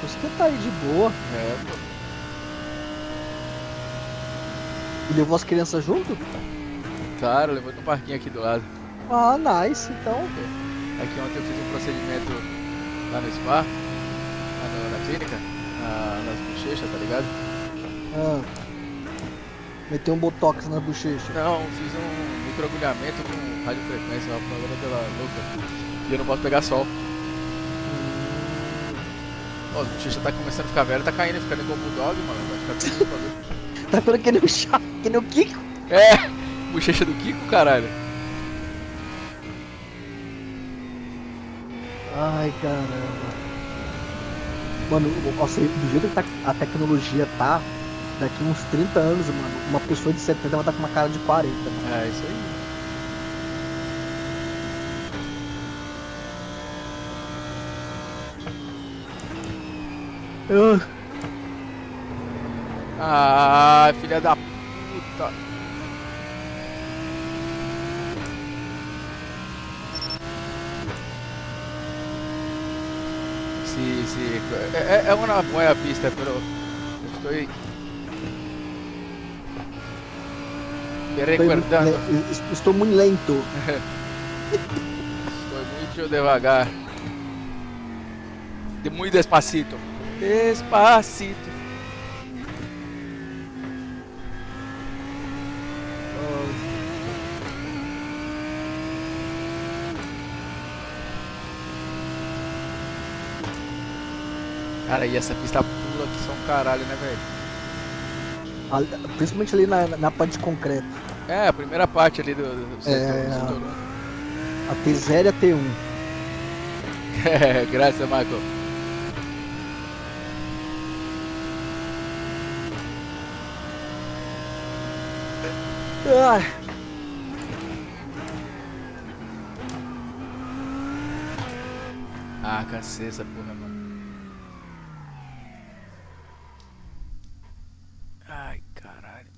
Você tá aí de boa. É, pô. E levou as crianças junto? Claro, levou no parquinho aqui do lado. Ah, nice. Então, Aqui ontem eu fiz um procedimento lá no spa, na clínica, nas bochechas, tá ligado? ah, meteu um botox na bochecha. Não, fiz um microagulhamento com radiofrequência, uma programa pela louca. E eu não posso pegar sol. Ó, a bochecha tá começando a ficar velha, tá caindo, ficando igual bulldog, mano. Vai ficar tudo esse bagulho. Tá ficando que nem o chá, que nem o Kiko. É, bochecha do Kiko, caralho. Ai, caramba. Mano, nossa, do jeito que tá, a tecnologia tá, daqui uns 30 anos, mano, uma pessoa de 70 vai estar com uma cara de 40, mano. É, isso aí. Ah, filha da puta. Sí, sí, è una buona pista, però estoy recordando, Estou muito lento. estoy mucho devagar, de muy despacito, despacito. Cara, e essa pista pula que são caralho, né, velho? Principalmente ali na parte de concreto. É, a primeira parte ali do setor 1. A T0 e a T1. É, graças, Michael. Ai, Ah, cacete, essa porra, mano. Ai, caralho.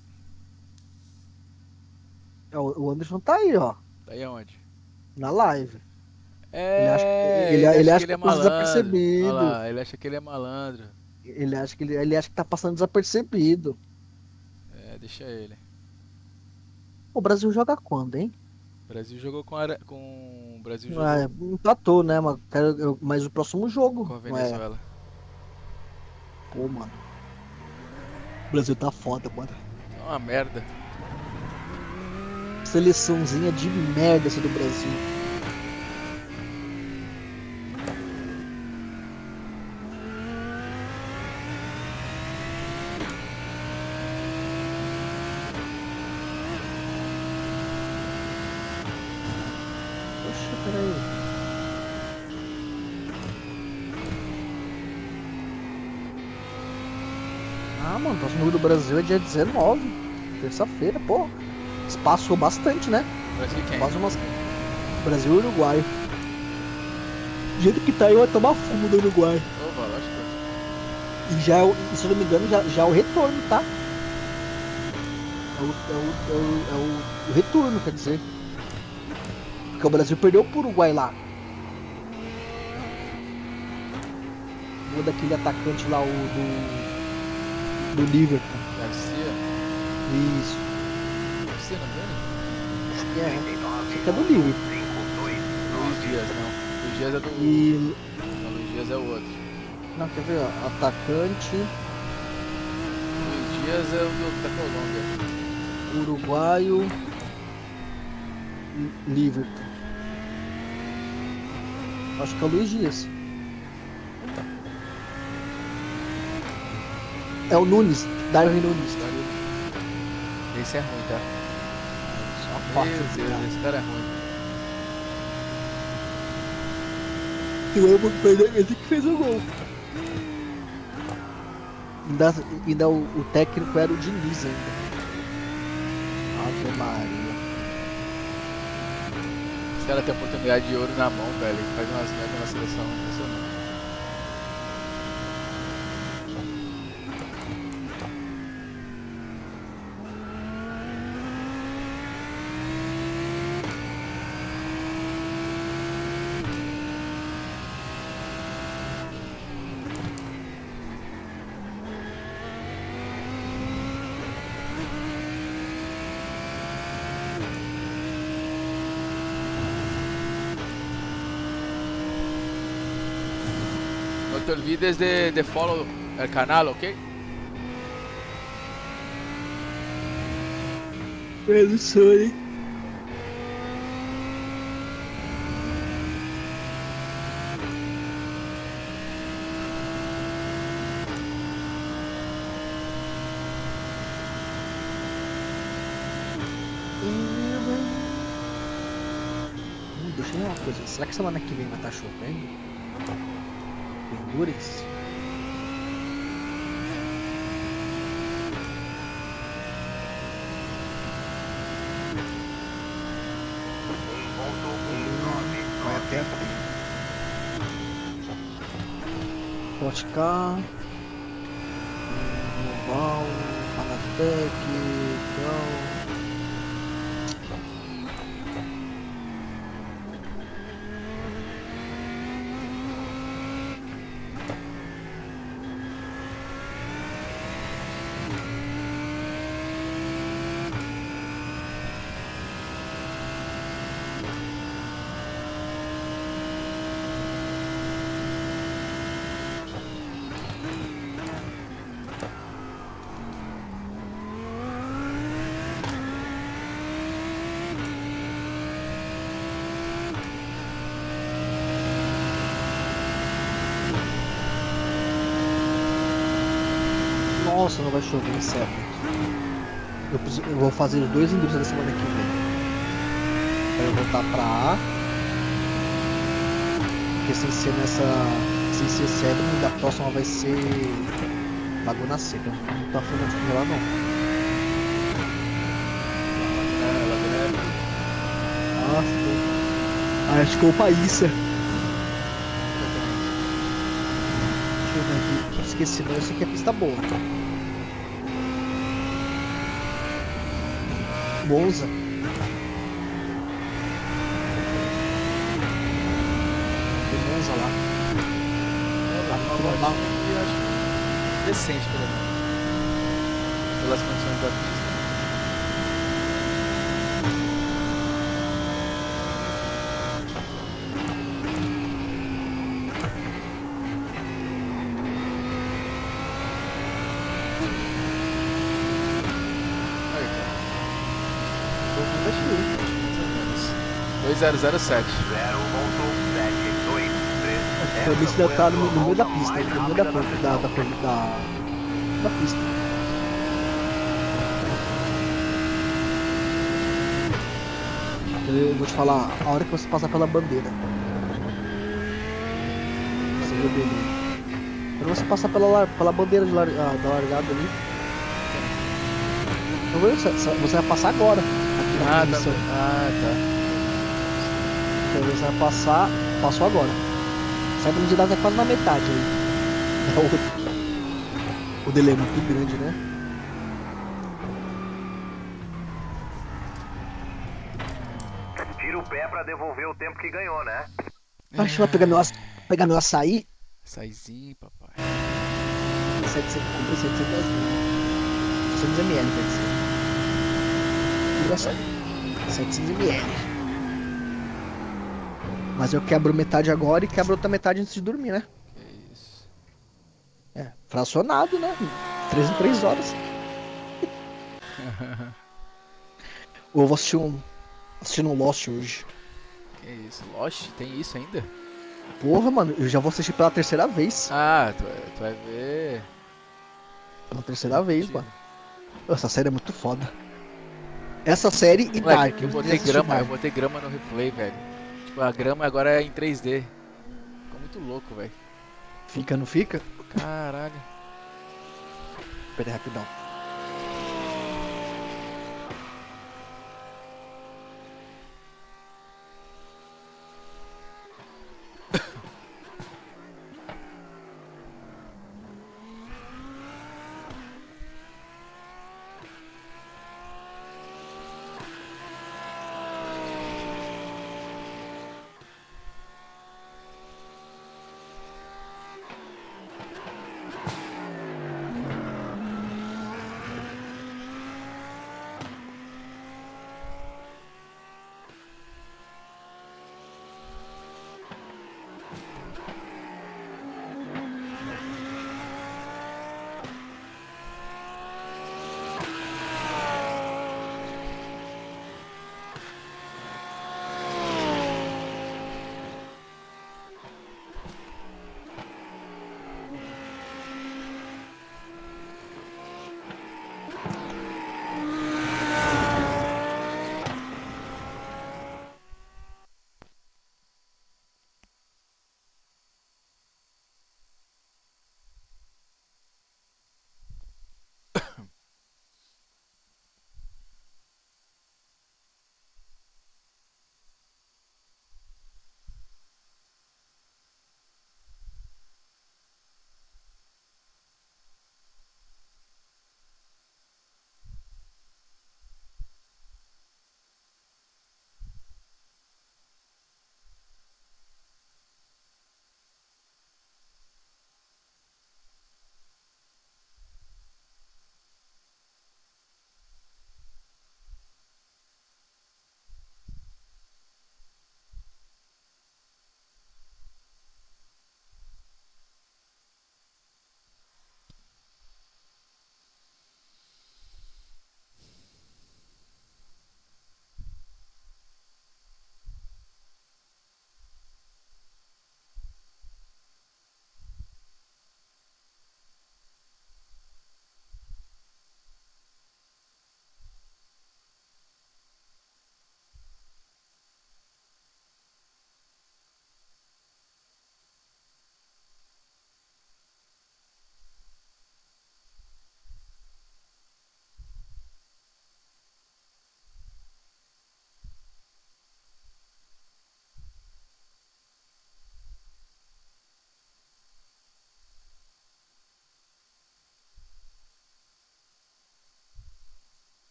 o Anderson tá aí, ó. Daí aonde? Na live. É, ele acha que ele é que passa malandro. desapercebido. Olha lá, ele acha que ele é malandro. Ele acha que tá passando desapercebido. É, deixa ele. O Brasil joga quando, hein? O Brasil jogou com o Brasil jogou Ah, empatou, né? Mas o próximo jogo. com a Não é? Venezuela. Pô, mano. O Brasil tá foda, mano. É uma merda. Seleçãozinha de merda essa do Brasil. Poxa, peraí. Ah, mano, o próximo jogo do Brasil é dia 19. Terça-feira, pô. Espaçou bastante, né? Brasil quem? Quase umas. Brasil e Uruguai. Do jeito que tá aí, vai tomar fumo do Uruguai. Opa, lógico. E já, se eu não me engano, já é o retorno, tá? É o retorno, quer dizer. Porque o Brasil perdeu pro Uruguai lá. O daquele atacante lá, do Liverpool. Garcia. Isso. Garcia, não é? Acho que é do Liverpool. Luiz Dias, não. Luiz Dias é do. E. Não, Luiz Dias é o outro. Não, quer ver, ó. Atacante. Luiz Dias é o da Colômbia. Uruguaio. Liverpool. Acho que é o Luiz Dias. É o Nunes, Darwin Nunes. Esse é ruim, tá? Só Meu Deus, esse cara é ruim. E eu vou perder esse que fez o gol. Ainda o técnico era o Diniz ainda. Ave Maria. Esse cara tem oportunidade de ouro na mão, velho. Ele faz umas merdas na seleção impressionante. No te olvides de follow el canal, ¿ok? Eu não sei. Deixa eu ver uma coisa. Será que semana que vem vai estar chovendo? Pendures? Vai até abril. Podcar. Global. Panatec. Então. Nossa, não vai chover, certo. Eu vou fazer os dois indústrias da semana que vem. Pra eu voltar pra A. Porque sem ser sem ser Cedro, da próxima vai ser Laguna Seca. Não tá falando de lá não. Ah, acho que é o país. Deixa eu ver aqui. Esqueci, mas eu sei que é pista boa. Monza. Tem Monza lá. Uma eu acho decente, pelo menos. Pelas condições da pista. Aí, cara. 2007. 0.723. O bicho ainda tá no meio da pista, no meio da pista. Eu vou te falar, a hora que você passar pela bandeira. Você viu dele? Quando você passar pela bandeira da largada ali. Você vai passar agora. Aqui na posição. Tá. Então você vai passar. Passou agora. Sai da unidade é quase na metade aí. O delay é muito grande, né? Tira o pé pra devolver o tempo que ganhou, né? Acho que vai pegar meu açaí. Açaizinho, papai. 700 ml, quer dizer. Puro açaí. 700 ml. Mas eu quebro metade agora e quebro outra metade antes de dormir, né? Que isso. É, fracionado, né? 3 em 3 horas. Ou eu vou assistir um Lost hoje. Que isso. Lost? Tem isso ainda? Porra, mano, eu já vou assistir pela terceira vez. Ah, tu vai ver. Pela terceira vez, Mentira. mano. Essa série é muito foda. Essa série e Moleque, Dark. eu botei grama no replay, velho. Tipo, a grama agora é em 3D. Ficou muito louco, velho. Fica, não fica? Caralho. Pera aí, rapidão.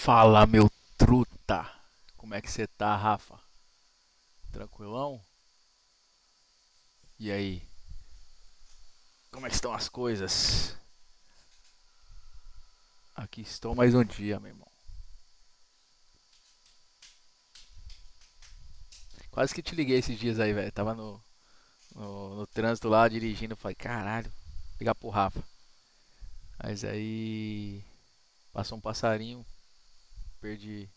Fala, meu truta. Como é que você tá, Rafa? Tranquilão? E aí? Como é que estão as coisas? Aqui estou mais um dia, meu irmão. Quase que te liguei esses dias aí, velho. Tava no trânsito lá, dirigindo. Falei, caralho, ligar pro Rafa. Mas aí passou um passarinho, perdi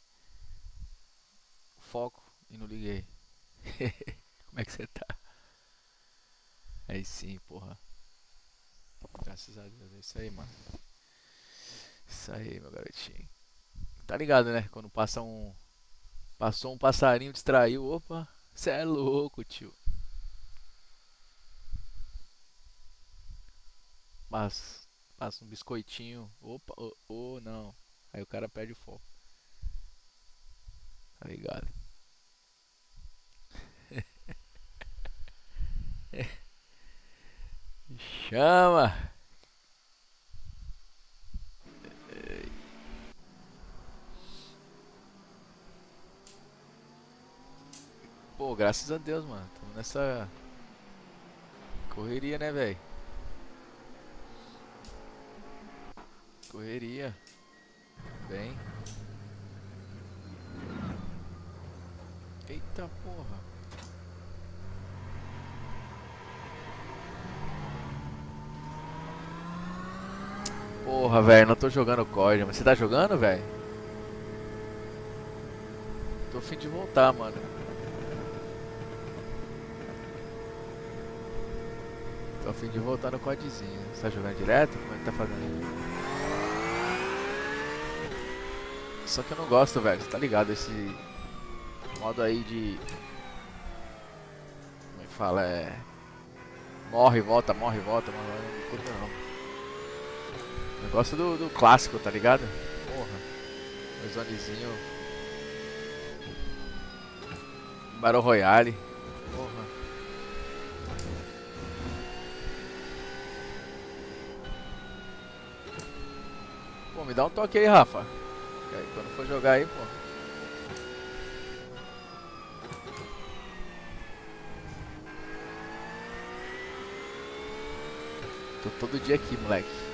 o foco e não liguei. Como é que você tá? Aí sim, porra. Graças a Deus, é isso aí, mano. Isso aí, meu garotinho. Tá ligado, né? Quando passou um passarinho, distraiu. Opa, você é louco, tio. Passa um biscoitinho. Opa, não. Aí o cara perde o foco. Tá ligado? Chama! Pô, graças a Deus, mano. Tamo nessa correria, né, velho? Correria. Bem. Eita porra. Porra, velho, não tô jogando COD, mas você tá jogando, velho? Tô a fim de voltar, mano. Tô a fim de voltar no CODzinho. Você tá jogando direto? Como é que tá fazendo? Só que eu não gosto, velho. Você tá ligado? Esse modo aí de... Como é que fala? Morre, volta, morre, volta. Mas eu não curto não. Eu gosto do clássico, tá ligado? Porra. O zonezinho. Battle Royale. Porra. Pô, me dá um toque aí, Rafa. E aí, quando for jogar aí, pô. Tô todo dia aqui, moleque.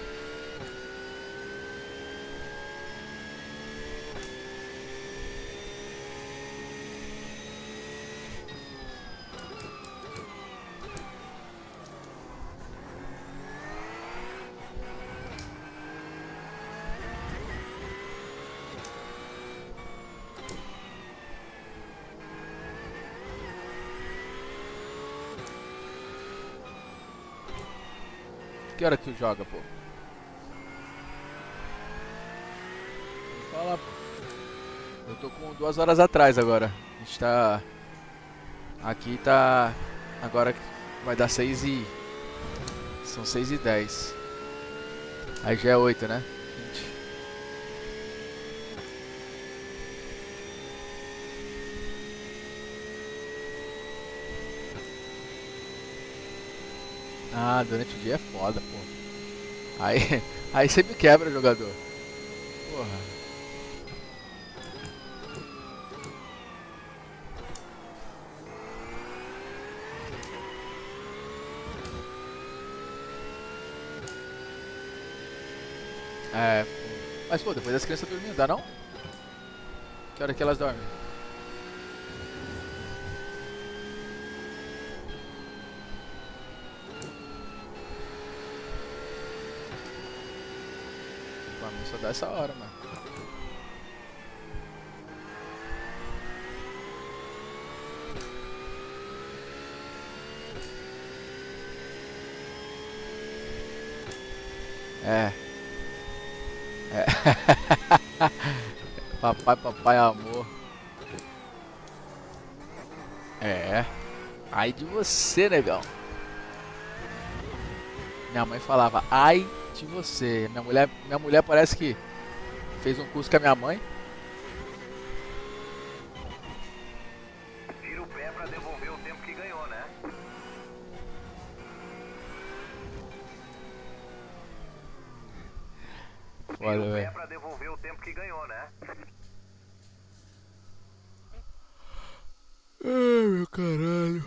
Que hora que tu joga, pô? Fala, pô. Eu tô com 2 horas atrás agora. A gente tá... Aqui tá... Agora vai dar 6 e... São 6:10. Aí já é 8, né? 20. Ah, durante o dia é foda, pô. Aí, aí você me quebra, jogador. Porra. É, pô. Mas pô, depois das crianças dormindo, dá não? Que hora que elas dormem? Pra mim só dá essa hora, mano. É. É. Papai, papai, amor. É. Ai de você, negão. Minha mãe falava, ai de você. Minha mulher parece que fez um curso com a minha mãe. Tira o pé pra devolver o tempo que ganhou, né? foda, Tira o pé velho. pra devolver o tempo que ganhou, né? Ai, meu caralho.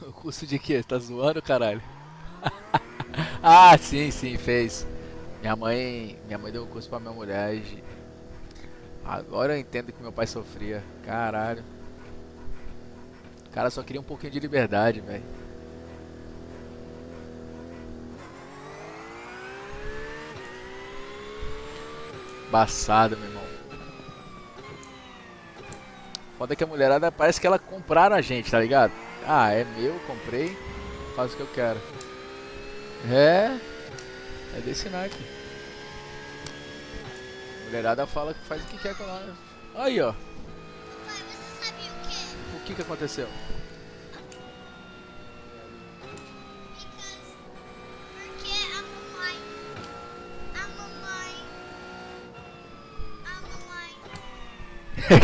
O curso de quê? Tá zoando, caralho? Ah, sim, sim, fez. Minha mãe deu um curso pra minha mulher. Agora eu entendo que meu pai sofria. Caralho. O cara só queria um pouquinho de liberdade, velho. Embaçado, meu irmão. Foda que a mulherada parece que ela compraram a gente, tá ligado? Ah, é meu, comprei, faço o que eu quero. É, é desse naipe. Mulherada fala que faz o que quer com nós. Aí, ó. Pai, você sabia o quê? O que aconteceu? Porque a mamãe,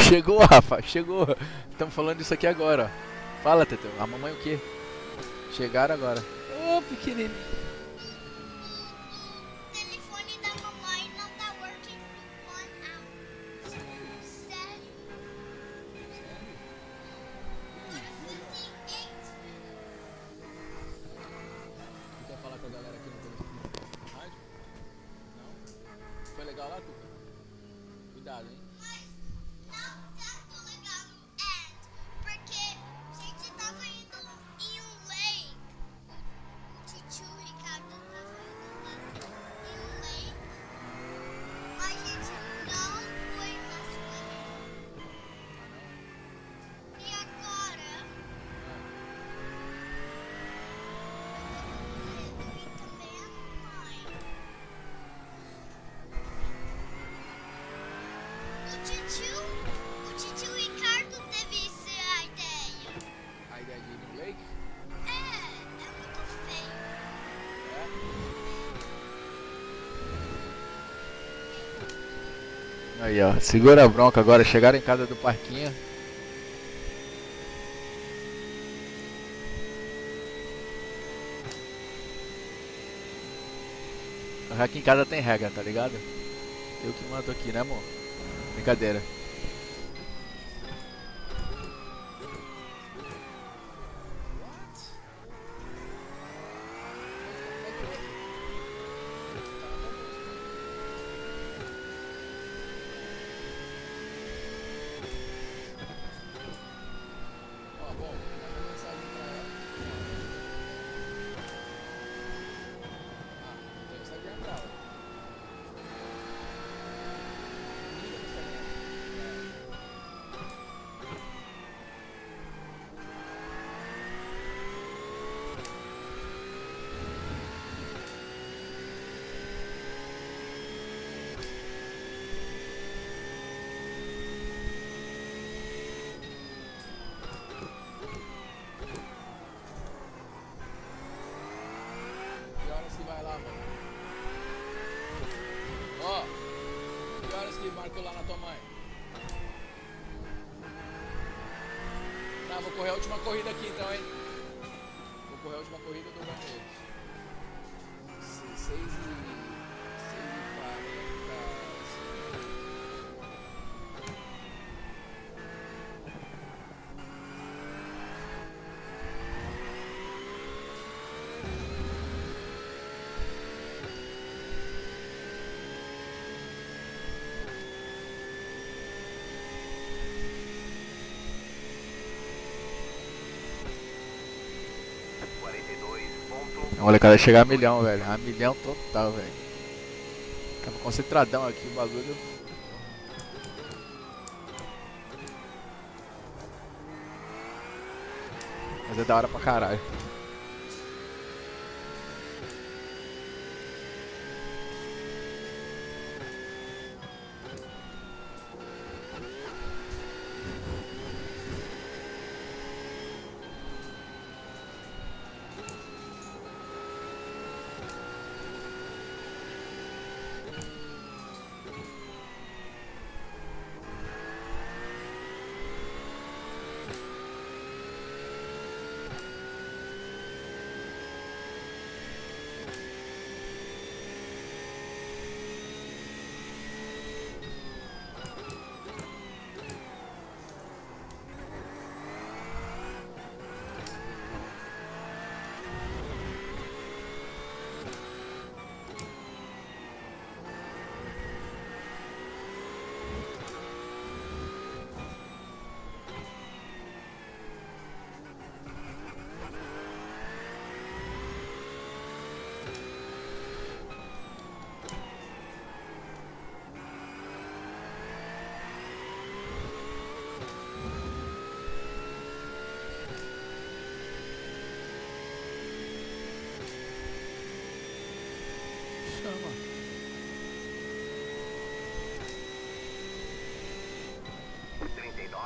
Chegou, Rafa, chegou. Estamos falando disso aqui agora, ó. Fala, Teteu. A mamãe o quê? Chegaram agora. Ô, pequenininho. o telefone da mamãe não tá working for 1 hour. Sério? For 58 Tu quer falar com a galera aqui no telefone? Rádio? Não? Foi legal lá, Tuca? Cuidado, hein? Mas não tanto legal no end, porque a gente tava indo em um lake. O tio Ricardo tava indo lá em um lake, mas a gente não foi na sua. E agora? Eu tô com medo e também a mãe. O tio Ricardo teve essa ideia. A ideia de ir no lake? É muito feio. Aí, ó. Segura a bronca agora. Chegaram em casa do parquinho. Aqui em casa tem regra, tá ligado? Eu que mando aqui, né, amor? Brincadeira. Ó, bom, manda mensagem pra ela. Ah, tem o Instagram dela. Liga no Instagram. Que horas que vai lá, mano? Ó, que horas que marcou lá na tua mãe? Tá, vou correr a última corrida aqui então, hein? Vou correr a última corrida do banheiro. 6h40. A molecada chegar a milhão, velho. A milhão total, velho. Tava concentradão aqui o bagulho. Mas é da hora pra caralho.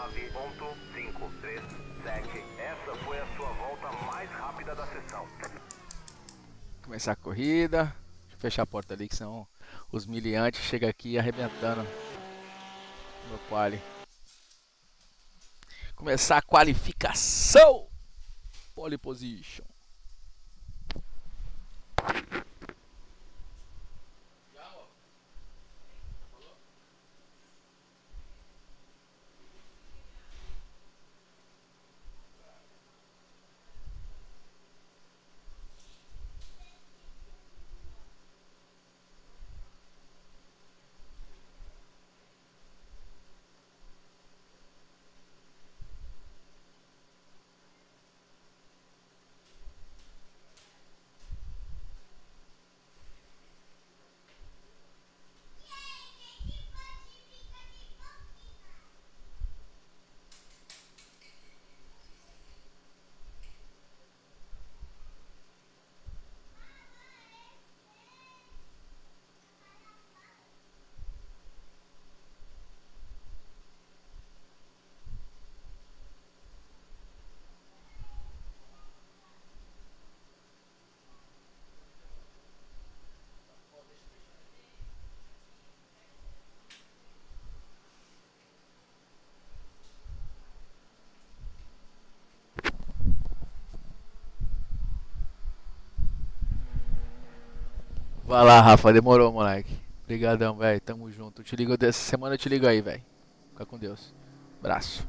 9.537. Essa foi a sua volta mais rápida da sessão. Começar a corrida. Deixa eu fechar a porta ali, que senão os miliantes chegam aqui arrebentando no quali. Começar a qualificação. Pole position. Vai lá, Rafa, demorou, moleque. Obrigadão, velho. Tamo junto. Te ligo dessa semana, eu te ligo aí, velho. Fica com Deus. Abraço.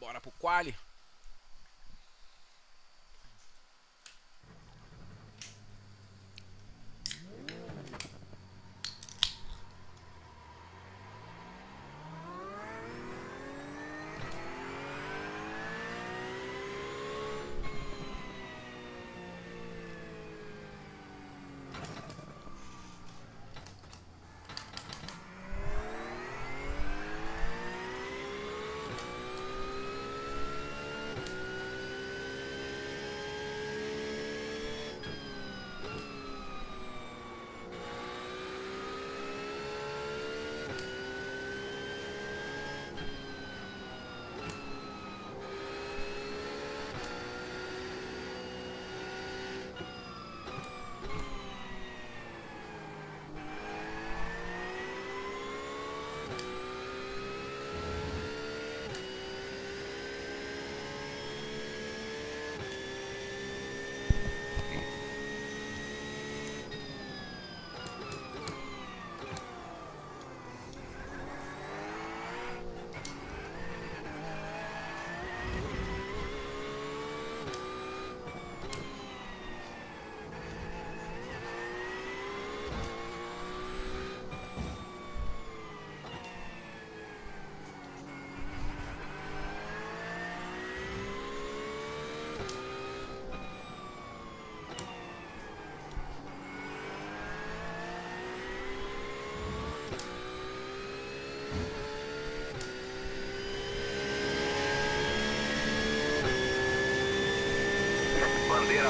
Bora pro quali.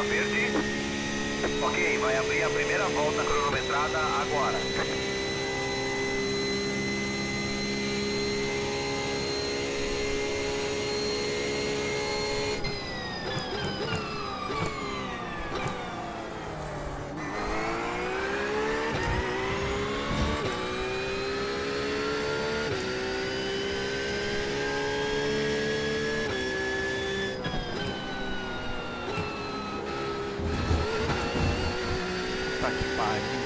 Bandeira verde. Ok, vai abrir a primeira volta cronometrada agora. Tá que pariu.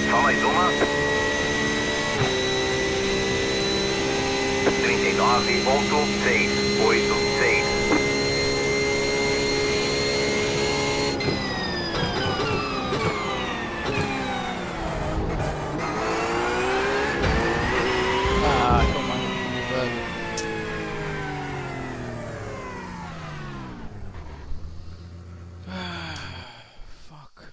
Só mais uma. 39,686. Ah, toma no cu, velho. Ah, fuck.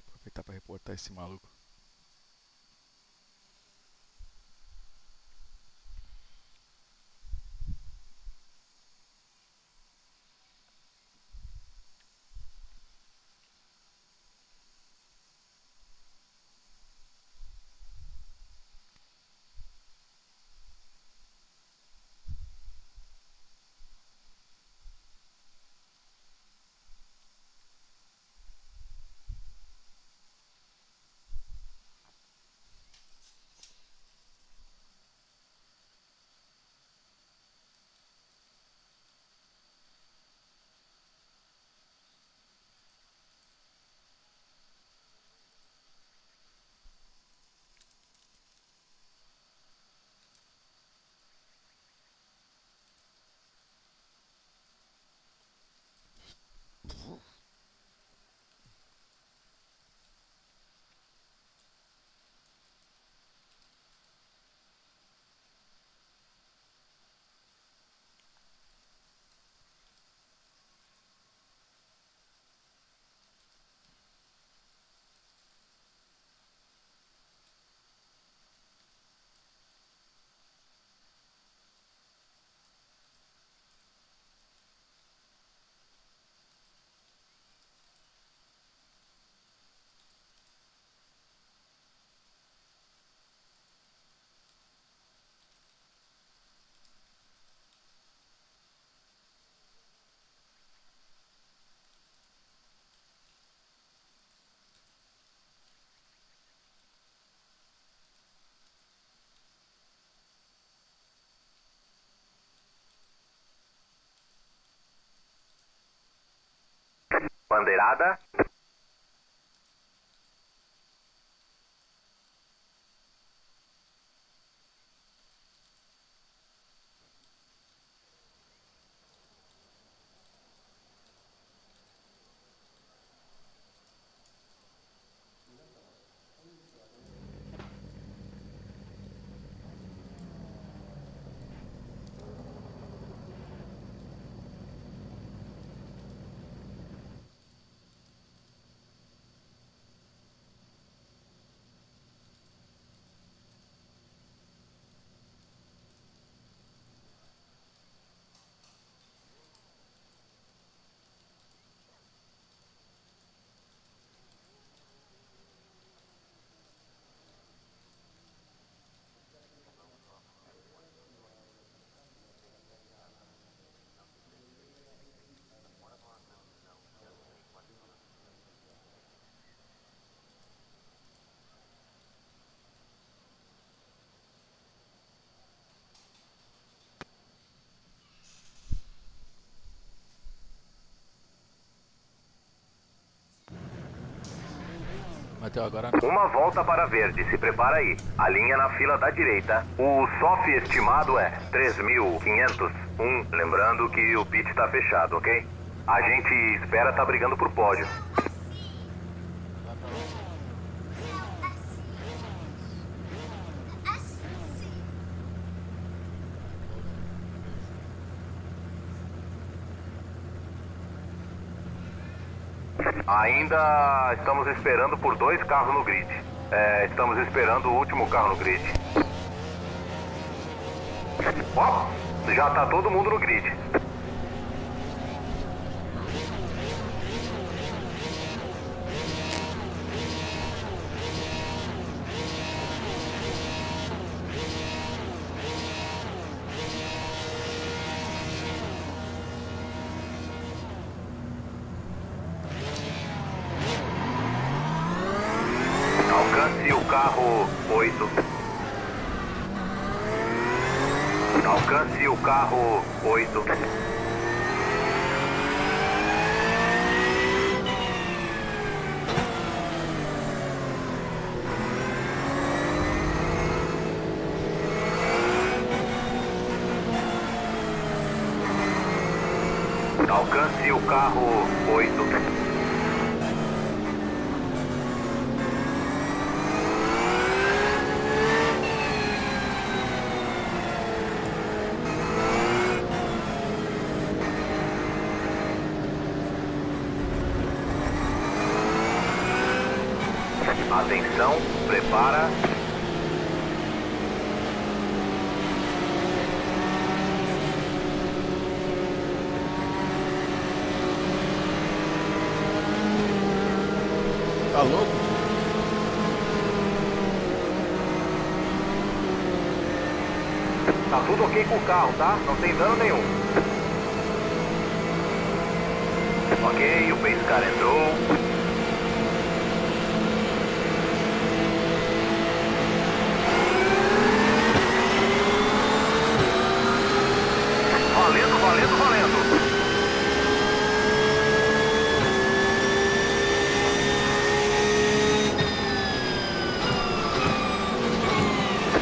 Aproveitar pra reportar esse maluco. Bandeirada. bateu agora não. Uma volta para verde, se prepara aí. A linha na fila da direita. O SOF estimado é 3.501. Lembrando que o pit tá fechado, ok? A gente espera tá brigando por pódio. Ainda estamos esperando por 2 carros no grid. Estamos esperando o último carro no grid. Ó, já tá todo mundo no grid. Alcance o carro 8. Alcance o carro 8. Alcance o carro 8. Atenção, prepara. Tá louco? Tá tudo ok com o carro, tá? Não tem dano nenhum. Ok, o pace car entrou. Valendo, valendo, valendo.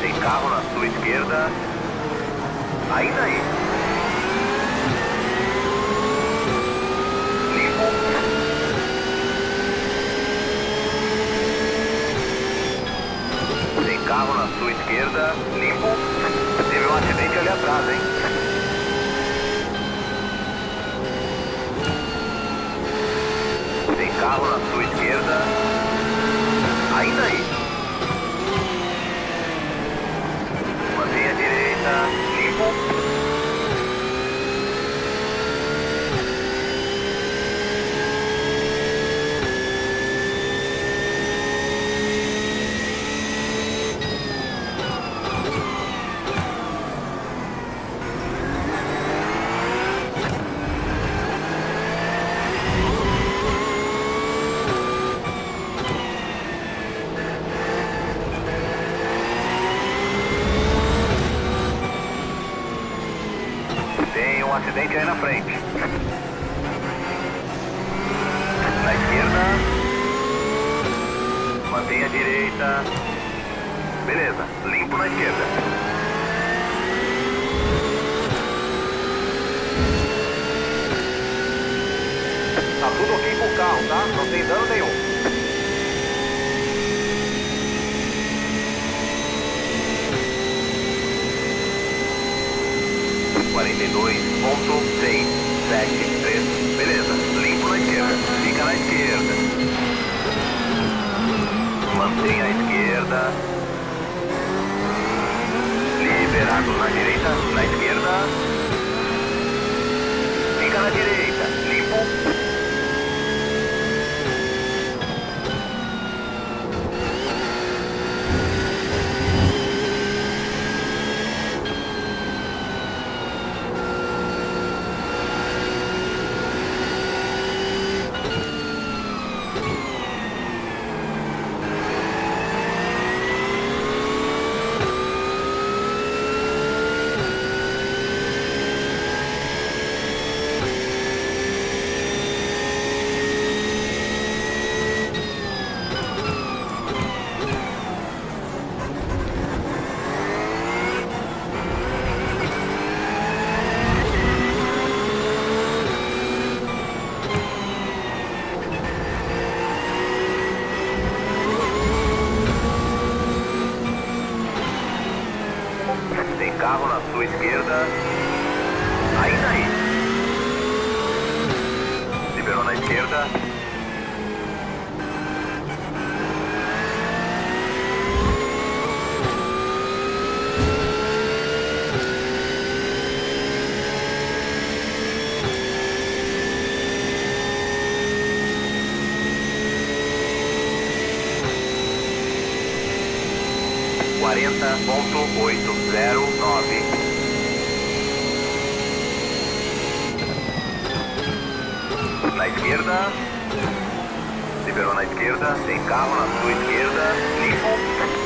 Tem carro na sua esquerda. Ainda aí. Limpo. Tem carro na sua esquerda. Limpo. Teve um acidente ali atrás, hein? Tem carro na sua esquerda. Ainda aí. Mantenha a direita. Limpo. Tem um acidente aí na frente. Na esquerda. Mantenha a direita. Beleza, limpo na esquerda. Tá tudo ok com o carro, tá? Não tem dano nenhum. Quarenta e dois ponto seis sete três. Beleza, limpo na esquerda. Fica na esquerda. Mantenha a esquerda. Liberado na direita, na esquerda. Fica na direita, limpo. carro na sua esquerda. Ainda aí. Liberou na esquerda. Quarenta ponto 809. Na esquerda. Liberou na esquerda. Tem carro na sua esquerda. Limpo.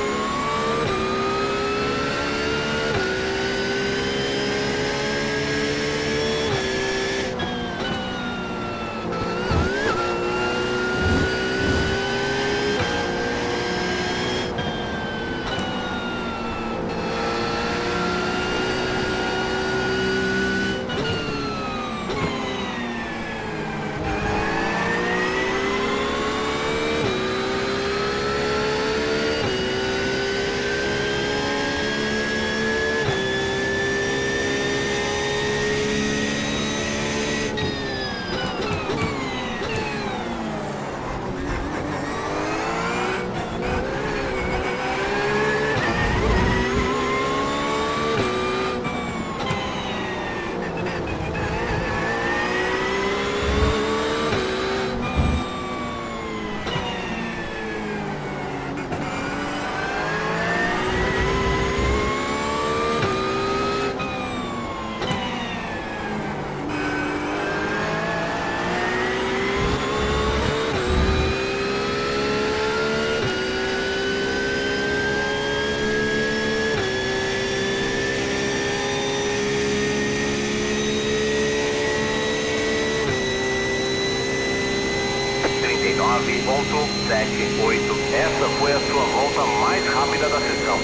Ponto 78. Essa foi a sua volta mais rápida da sessão.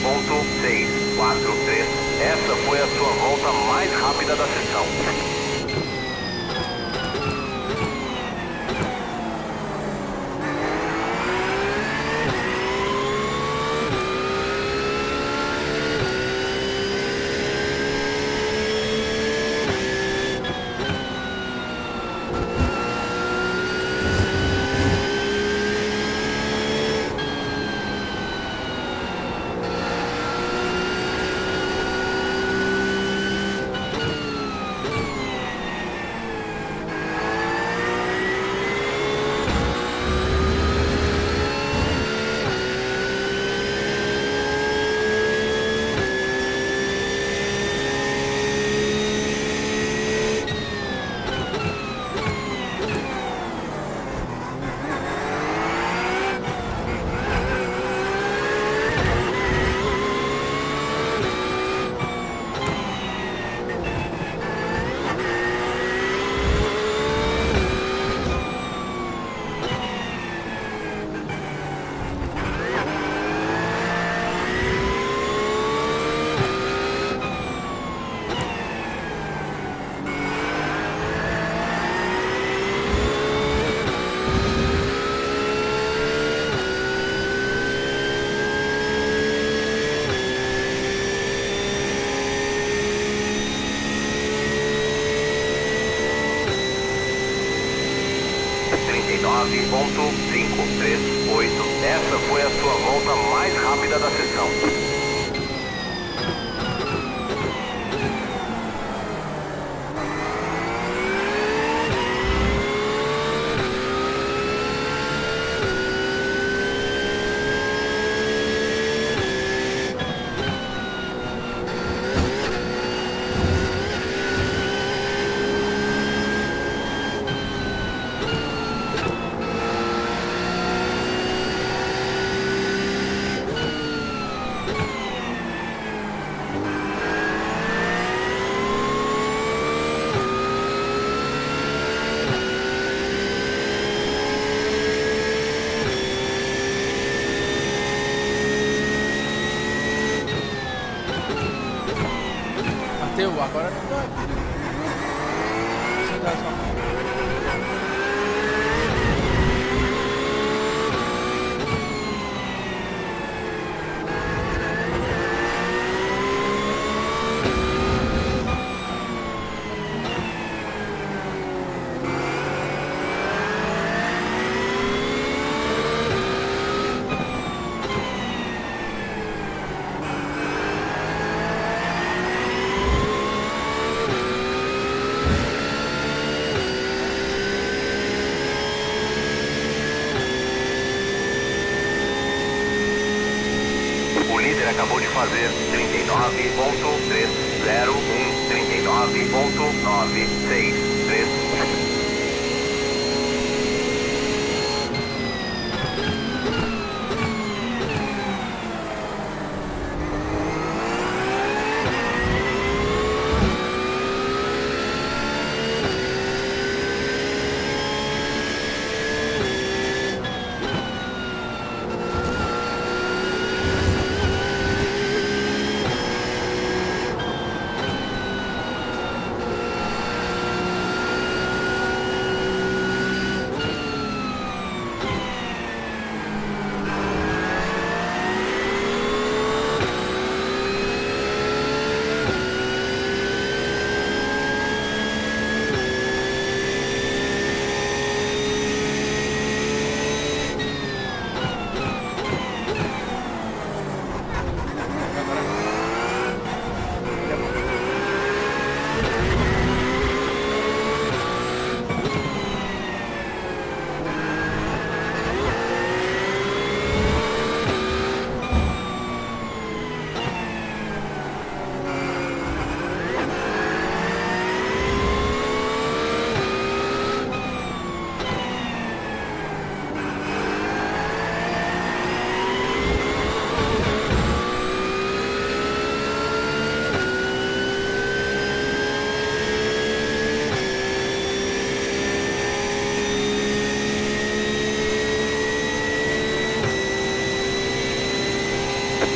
Ponto 643. Essa foi a sua volta mais rápida da sessão. Essa foi a sua volta mais rápida da sessão. Bateu, agora não dá. Você dá sua mão. O líder acabou de fazer 39.301, 39.963.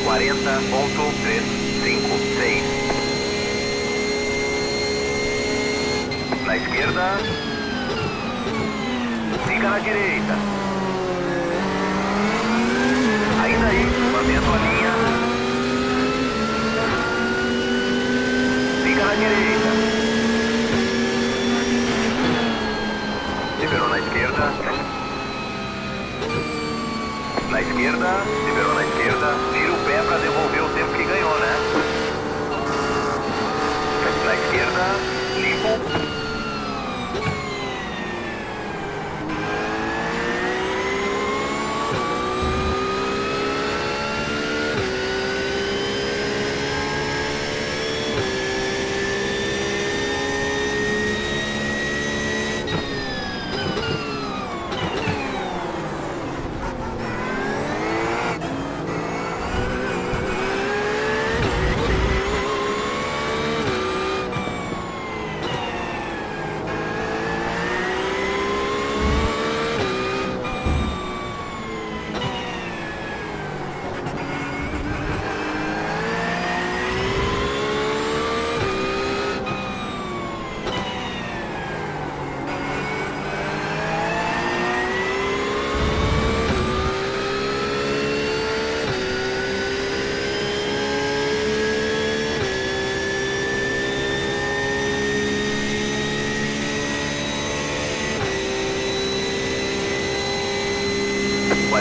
Quarenta ponto 356. Na esquerda. Fica na direita. Ainda aí, mantendo a linha. Fica na direita. Liberou na esquerda. Na esquerda, liberou na esquerda, tira o pé para devolver o tempo que ganhou, né? Na esquerda, limpo.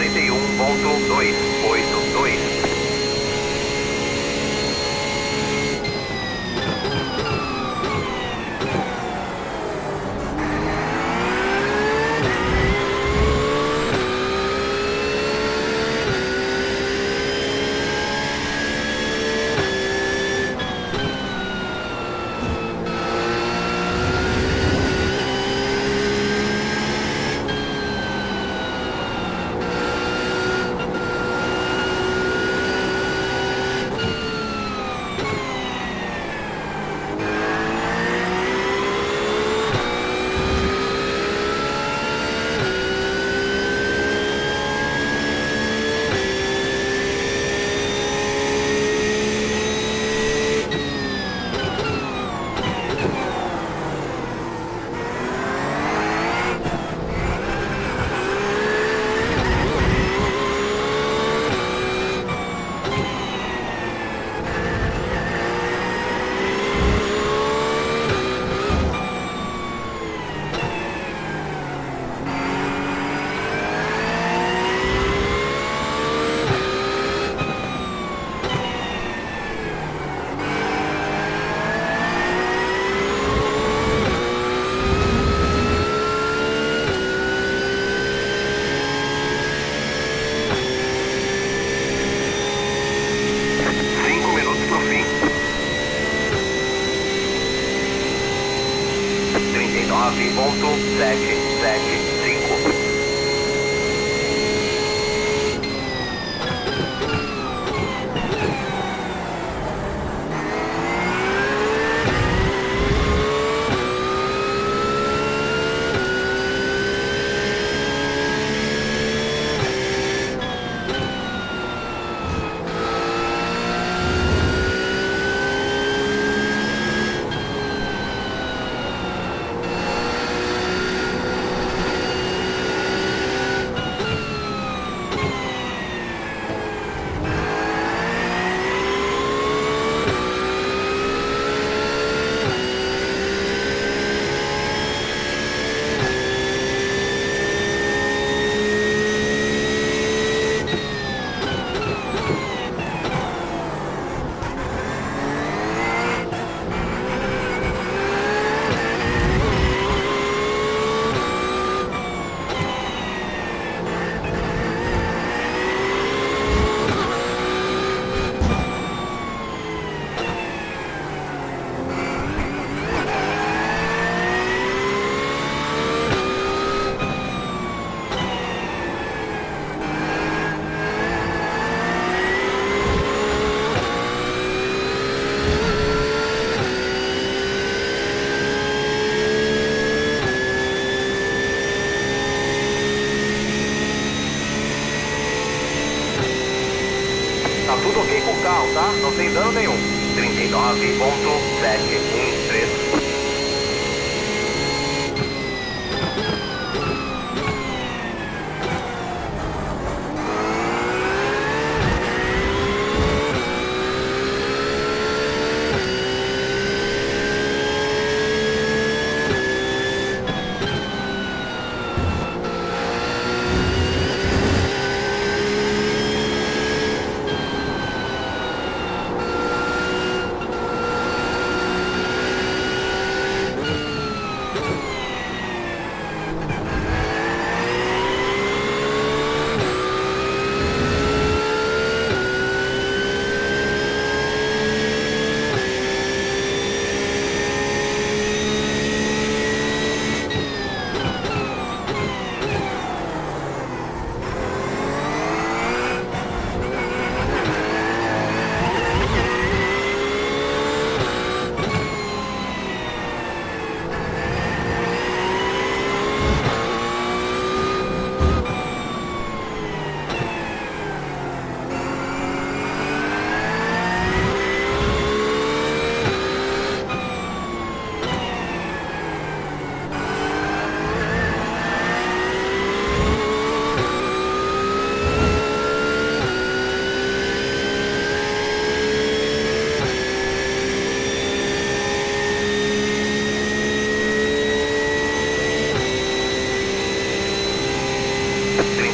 41.282. Ponto 775. Tá tudo ok com o carro, tá? Não tem dano nenhum. 39.713.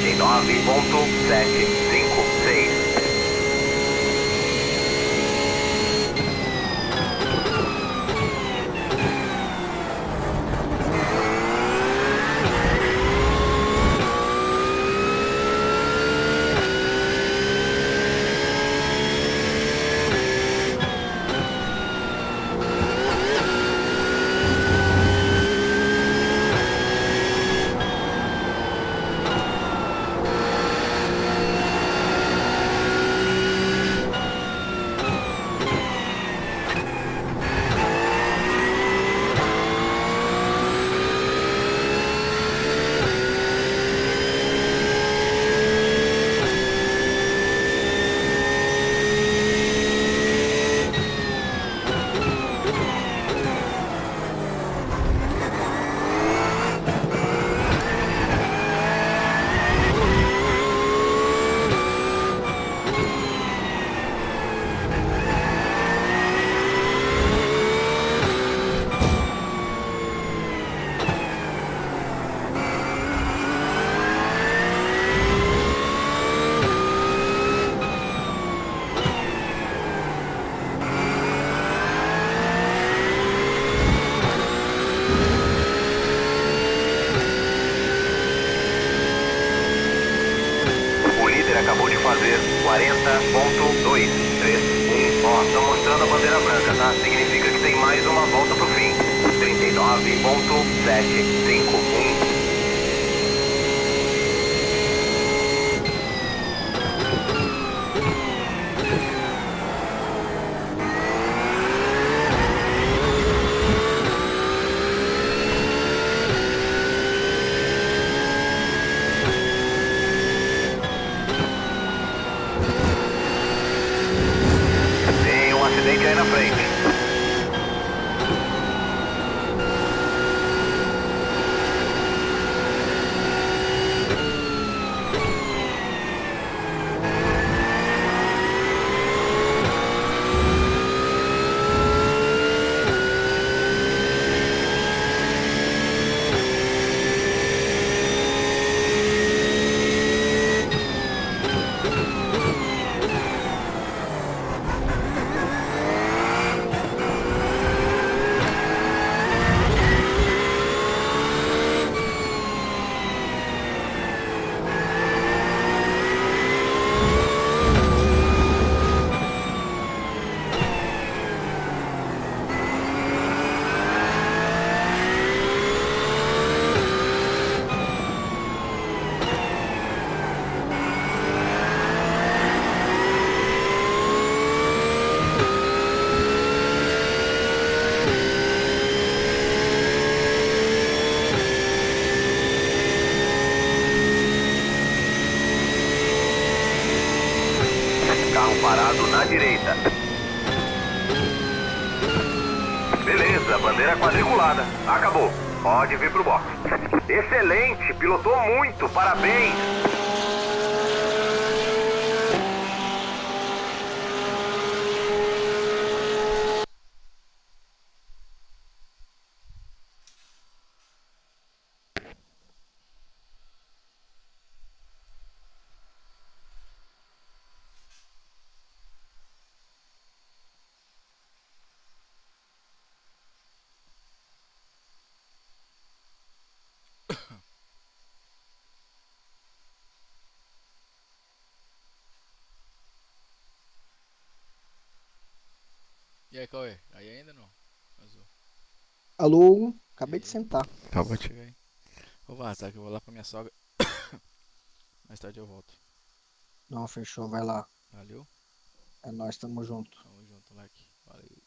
39.756. O líder acabou de fazer 40.231. Ó, tá mostrando a bandeira branca, tá? Significa que tem mais uma volta pro fim. 39.751. Tem um acidente aí na frente. Carro parado na direita. Beleza, bandeira quadriculada. Acabou. Pode vir pro box. Excelente, pilotou muito, parabéns. E aí, Cauê? Aí ainda não? Azul. Alô, acabei de sentar. Acabou de chegar aí. Vou vazar que eu vou lá pra minha sogra. Mais tarde eu volto. Não, fechou, vai lá. Valeu. É nóis, tamo junto. Tamo junto, moleque. Valeu.